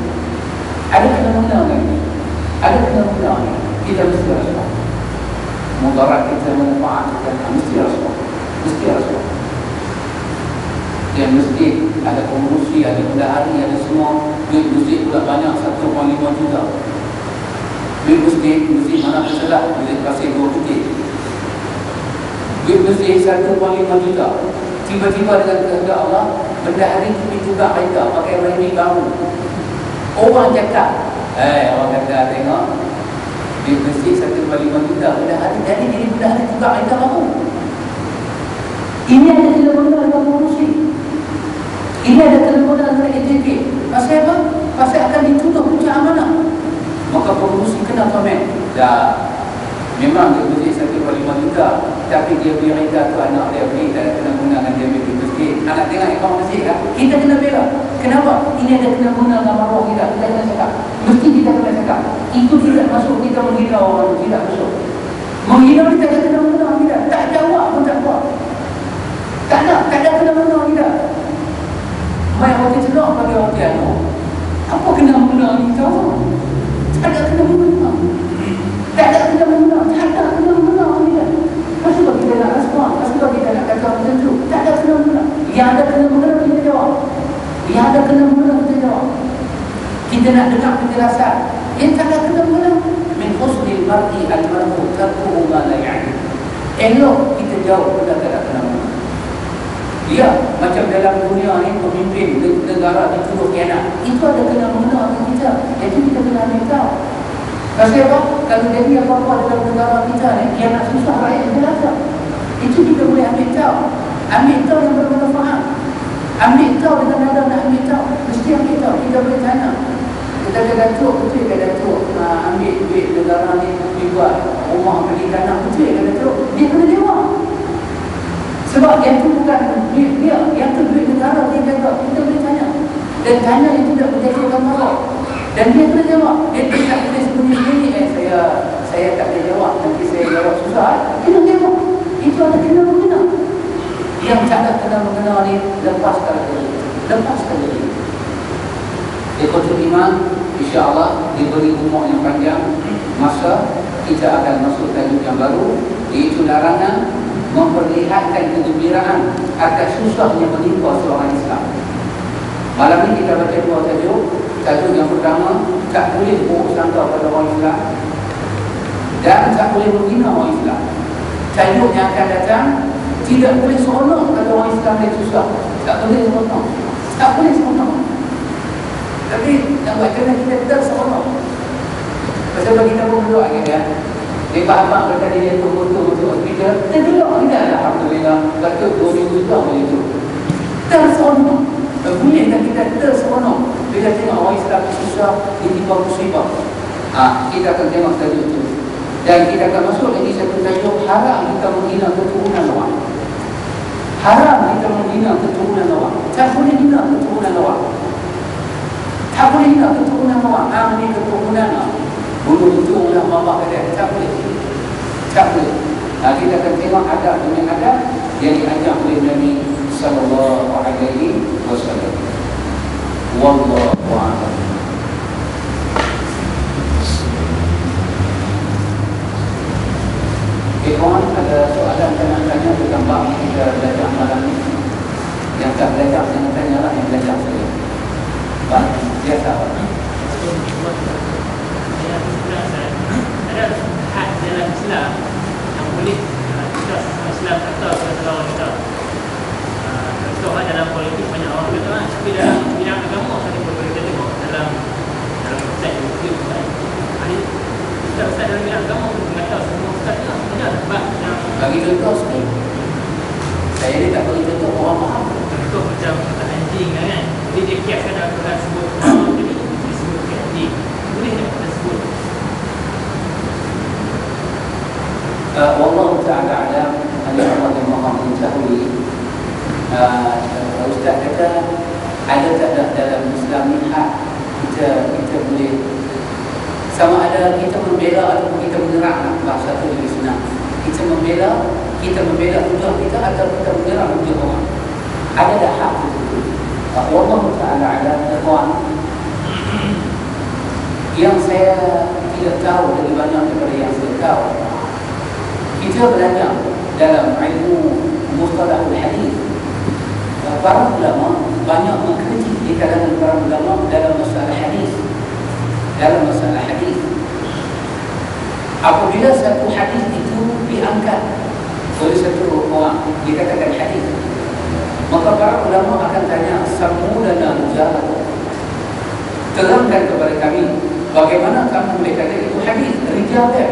kita mesti respon. Mudarat kita memanfaatkan, mesti respon. Dan masjid ada pengurusi, ada bendahari, ada semua. Duit masjid pula banyak, 1.5 juta. Duit masjid mana terselah, masjid Pasir 2 Bukit. Duit masjid 1.5 juta. Tiba-tiba dengan kehendak Allah, bendahari pergi juga mereka pakai remi baru. Orang cakap, orang kata tengok di masjid 1.5 juta bendahari, jadi bendahari juga mereka baru. Ini ada kena-mengena dengan pengurusi. Ini ada kena-mengena dengan AJK. Pasal apa? Pasal akan dituduh puncak amanah. Maka pengurusi kena komen. Dah, memang dia masjid 1.5 juta, tapi dia beli kereta tu anak dia beli, tak ada kena-mengena dengan dia beli masjid. Anak tengok akaun masjid kan? Kita kena bela. Kenapa? Ini ada kena-mengena dengan maruah kita. Kita kena cakap. Mesti kita kena cakap. Itu tidak masuk kita menghina orang, tidak masuk. Menghina kita ada kena-mengena kita. Tak jawab pun tak buat. Tak ada kena-mengena kita. Mai orang celok bagi orang tiada. Apa kena-mengena kita? Tak ada kena-mengena. Tak ada kena-mengena kita. Kenapa kita nak respon? Kenapa kita nak kata macam tu? Tak ada kena-mengena. Yang ada kena-mengena kita jawab. Kita nak dengar penjelasan. Yang tak ada kena-mengena. Min husnil mar'i al-mar'u tarkuhu ma la ya'ni. Elok kita jawab benda tak ada kena-mengena. Ya, macam dalam dunia ni pemimpin negara dituduh khianat. Itu ada kena-mengena dengan kita. Jadi kita kena ambil tahu. Pasal apa? Kalau jadi apa-apa dalam negara kita ni, khianat susah rakyat jelata. Itu kita boleh ambil tahu. Ambil tahu yang bermanfaat. Ambil tahu dengan nada nak ambil tahu. Mesti ambil tahu. Kita boleh tanya. Kita ada datuk, betul ke datuk ambil duit negara ni dibuat rumah beli tanah, betul ke datuk? Dia kena jawab. Sebab yang tu bukan duit dia, yang tu duit negara dia jaga. Kita boleh tanya. Dan tanya yang tidak berjadikan marah. Dan dia kena jawab. Dia tak boleh sembunyi-sembunyi. Saya tak boleh jawab. Nanti saya jawab susah. Kena jawab. Itu ada kena-mengena. Yang tak ada kena-mengena ni, lepaskan diri. Ikhwatul iman, insya-Allah diberi umur yang panjang, masa kita akan masuk tajuk yang baru, iaitu larangan memperlihatkan kegembiraan atas susahnya menimpa seorang Islam. Malam ini kita baca dua tajuk. Tajuk yang pertama, tak boleh buruk sangka pada orang Islam dan tak boleh menghina orang Islam. Tajuk yang akan datang, tidak boleh seronok kalau orang Islam dia susah. Tak boleh seronok. Tapi nak buat kena kita seronok. Pasal Dia faham kata dia betul-betul untuk hospital. Kita duduk kita alhamdulillah. Kata 2 minggu tu boleh tu. Terseronok. Boleh tak kita terseronok bila tengok orang Islam susah, ditimpa musibah. Kita akan tengok tajuk tu. Dan kita akan masuk lagi satu tajuk, haram kita menghina keturunan orang. Haram kita menghina keturunan orang. Tak boleh hina keturunan orang. Tak boleh hina keturunan orang. Ini keturunan bunuh betul lah mama kata. Tak boleh. Tak boleh. Kita akan tengok adab demi adab yang diajar oleh Nabi sallallahu alaihi wasallam. Wallahu a'lam. Kawan, ada soalan yang tanya tentang bab kita belajar malam ni. Yang tak belajar jangan tanyalah, yang belajar saja. Bab biasa. Ada had dalam Islam yang boleh kita Islam kata kalau kita dalam politik banyak orang kata, tapi dalam bidang agama tadi berbeza tengok dalam ustaz juga kan. Hari ustaz dalam bidang agama mengatakan semua ustaz lah ada sebab yang bagi contoh sikit. Saya ni tak bagi contoh orang faham. Contoh macam kata anjing kan. Jadi dia kiaskan Al-Quran sebut jadi disebut anjing. Boleh tak kita sebut? Wallahu ta'ala alam. Allah yang maha mengetahui. Ustaz kata ada tak dalam Islam ni hak kita boleh sama ada kita membela atau kita menyerang, bahasa tu lebih senang. Kita membela hujah kita atau kita menyerang hujah orang. Ada tak hak itu? Wallahu ta'ala alam. Tuan, yang saya tidak tahu lebih banyak daripada yang saya tahu, kita belajar dalam ilmu mustalahul hadis. Para ulama banyak mengkritik di kalangan para ulama dalam masalah hadis. Apabila satu hadis itu diangkat oleh satu orang, dikatakan hadis, maka para ulama akan tanya, samu dan mujarrad, terangkan kepada kami bagaimana kamu boleh kata itu hadis, rijal dia.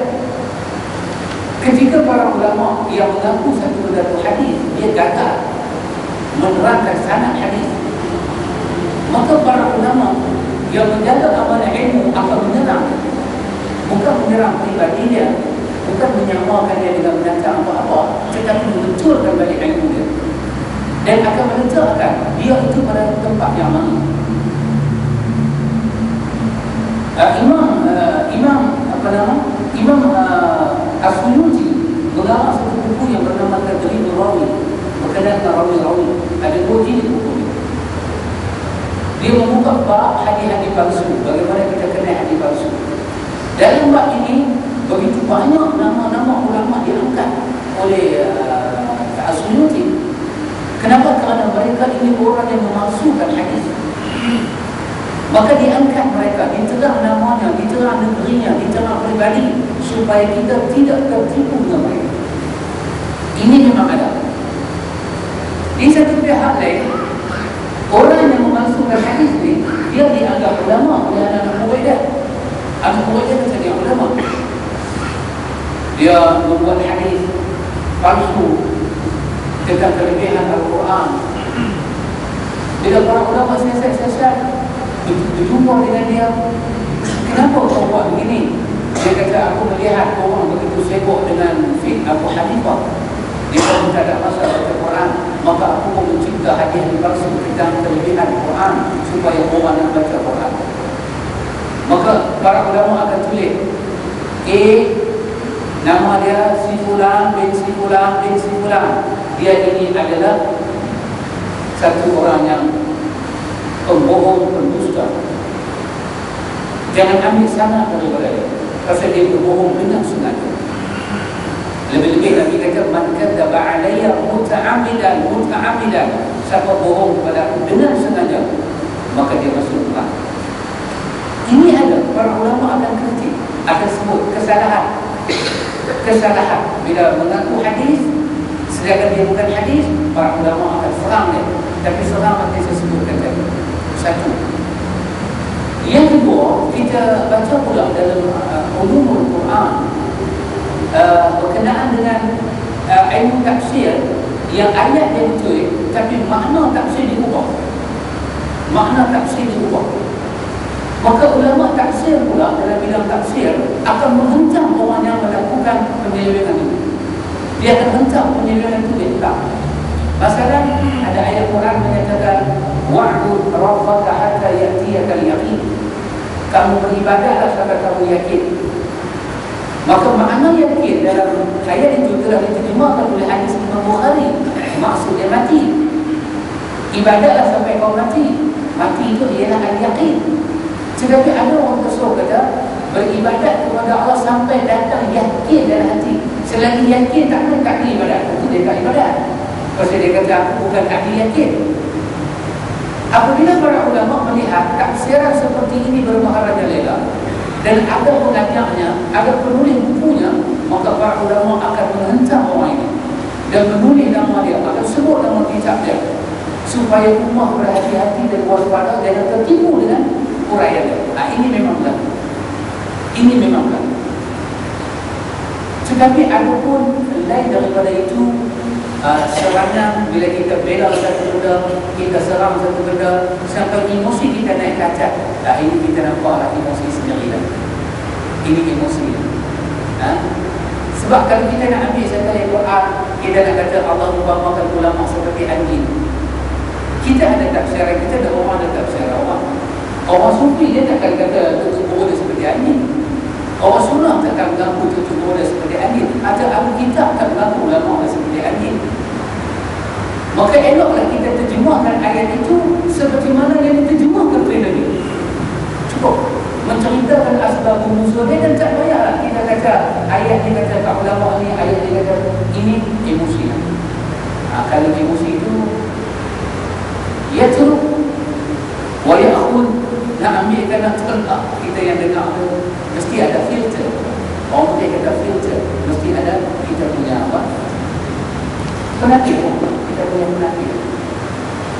Ketika para ulama yang mengaku satu hadis dia gagal menerangkan sanad hadis, maka para ulama yang menjaga amanah ilmu akan menyerang, bukan menyerang pribadi dia, bukan menyamakan dia dengan menentang apa-apa, tetapi membetulkan balik ilmu dia dan akan meletakkan dia itu pada tempat yang mana. Imam As-Suyuti mengarang satu buku yang bernama Tadribul Rawi, berkenaan dengan rawi-rawi. Ada 2 jilid buku ini. Dia membuka bab hadis-hadis palsu, bagaimana kita kenal hadis palsu. Dalam bab ini begitu banyak nama-nama ulama diangkat oleh As-Suyuti. Kenapa? Kerana mereka ini orang yang memalsukan hadis. Maka diangkat mereka, diterang namanya, diterang negerinya, diterang pribadi, supaya kita tidak tertipu dengan mereka. Ini memang ada. Di satu pihak lain, orang yang memalsukan hadis ini, dia dianggap ulama oleh anak-anak Muwaidah. Anak Muwaidah itu jadi ulama. Dia membuat hadis palsu tentang kelebihan Al-Quran. Bila para ulama siasat-siasat berjumpa dengan dia, kenapa kau buat begini? Dia kata, aku melihat orang begitu sibuk dengan fiqh Abu Hanifah, dia pun tak ada masalah baca Quran, maka aku pun mencipta hadis yang palsu tentang kelebihan Quran supaya orang nak baca Quran. Maka para ulama akan tulis nama dia si fulan bin si fulan bin si fulan. Dia ini adalah satu orang yang pembohong, pendusta. Jangan ambil sanad daripada dia, pasal dia berbohong dengan sengaja. Lebih-lebih Nabi kata, man kadzaba alayya muta'ammidan, siapa bohong kepada aku dengan sengaja, maka dia masuk neraka. Ini ada para ulama akan kritik, akan sebut kesalahan bila mengaku hadis sedangkan dia bukan hadis. Para ulama akan serang dia, tapi serang nanti saya sebutkan tadi. Satu. Yang kedua, kita baca pula dalam ulumul Quran, berkenaan dengan ilmu tafsir yang ayat dia betul, tapi makna tafsir diubah. Makna tafsir diubah. Maka ulama tafsir pula dalam bidang tafsir akan menghentam orang yang melakukan penyelewengan itu. Dia akan hentam penyelewengan itu dia tak. Masalah ada ayat Quran menyatakan wa'bud rabbaka hatta ya'tiyakal yaqin. Kamu beribadahlah sampai kamu yakin. Maka makna yakin dalam ayat itu telah diterjemahkan oleh hadis Imam Bukhari. Maksudnya mati. Ibadahlah sampai kau mati. Mati itu ialah al-yaqin. Tetapi ada orang tersebut kata beribadat kepada Allah sampai datang yakin dalam hati. Selagi yakin tak boleh tak ibadat. Itu dia tak ibadat. Pasal dia kata aku bukan ahli yakin. Apabila para ulama melihat tafsiran seperti ini bermaharajalela dan ada pengajarnya, ada penulis bukunya, maka para ulama akan menghentam orang ini dan menulis nama dia, akan sebut nama kitab dia supaya umat berhati-hati dan waspada dan tertipu dengan uraian dia. Ini memang berlaku. Ini memang berlaku. Tetapi ada pun lain daripada itu. Serangan bila kita bela satu benda, kita serang satu benda sampai emosi kita naik kacau. Ini kita nampaklah emosi sendiri lah. Ini emosi sebab kalau kita nak ambil satu ayat Quran, kita nak kata Allah umpamakan ulama seperti anjing. Kita ada tafsiran, kita ada orang ada tafsiran orang. Orang sufi dia takkan kata tutup bola seperti anjing. Orang sunnah takkan mengaku tutup bola seperti anjing. Atau ahli kitab tak mengaku ulama seperti anjing. Maka eloklah kita terjemahkan ayat itu seperti mana yang diterjemahkan oleh Nabi. Cukup menceritakan asbab nuzul dia dan tak payahlah kita kata ayat ni kata tak ulama ni, ayat ni kata ini emosi. Kalau emosi itu ya teruk wa ya'khud nak ambilkan nak terletak kita yang dengar tu mesti ada filter. Orang dia kata filter mesti ada kita punya apa? Penakir. Kita punya penakir.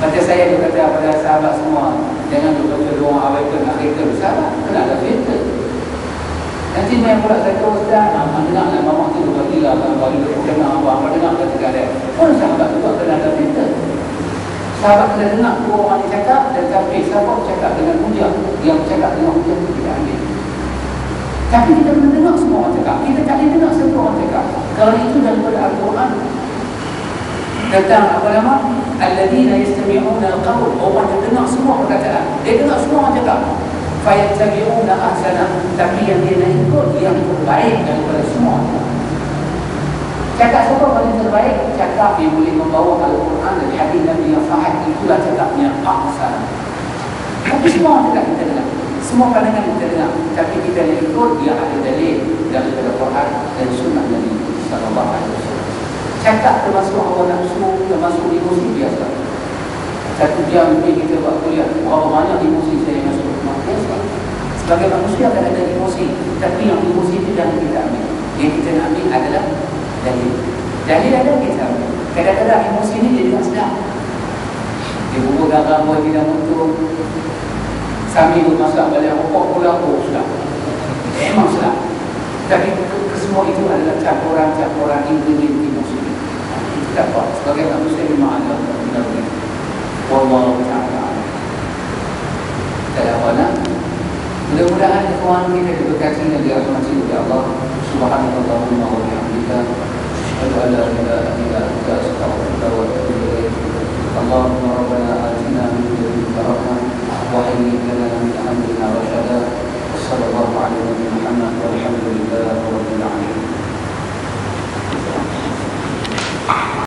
Macam saya juga kata kepada sahabat semua, jangan lupa doa awalkan akhirkan sahabat, kena ada filter. Nanti main pula kata ustaz, dengar lah mamak tu buat gila, bagi dia dengar apa dengar kata ada. Pun sahabat juga kena ada filter. Sahabat kena dengar dua orang ni cakap dan tapi sahabat cakap dengan hujah, yang cakap dengan hujah itu kita ambil. Tapi kita kena dengar semua orang cakap. Kita tak boleh dengar semua orang cakap. Kalau itu daripada Al-Quran tentang apa nama? Alladzina yastami'una al-qawl. Orang yang dengar semua perkataan. Dia dengar semua orang cakap. Fayattabi'una ahsana. Tapi yang dia nak ikut yang terbaik daripada semua. Cakap siapa paling terbaik? Cakap yang boleh membawa Al-Quran dan hadis Nabi yang sahih. Itulah cakapnya ahsana. Tapi semua orang cakap kita dengar. Semua pandangan kita dengar. Tapi kita yang ikut dia ada dalil daripada Quran dan sunnah Nabi sallallahu alaihi wasallam. Cakap termasuk hawa nafsu, termasuk emosi biasa. Satu jam lebih kita buat kuliah, berapa banyak emosi saya masuk biasa. Sebagai manusia akan ada emosi, tapi yang emosi itu jangan kita ambil. Yang kita nak ambil adalah dalil. Dalil ada kita ambil. Kadang-kadang emosi ini dia tidak sedap. Dia bubur garam buat tidak untuk sambil bermasak balik rokok pula, sedap. Memang sedap. Tapi kesemua itu adalah campuran-campuran ingredient emosi. Kita dapat sebagai manusia memang ada benar-benar. Wallahu ta'ala. Tak ada apa. Mudah-mudahan ikhwan kita diberkati dan dirahmati oleh Allah Subhanallahumma wa bihamdika asyhadu an la ilaha illa anta astaghfiruka wa atubu ilaik. Allahumma rabbana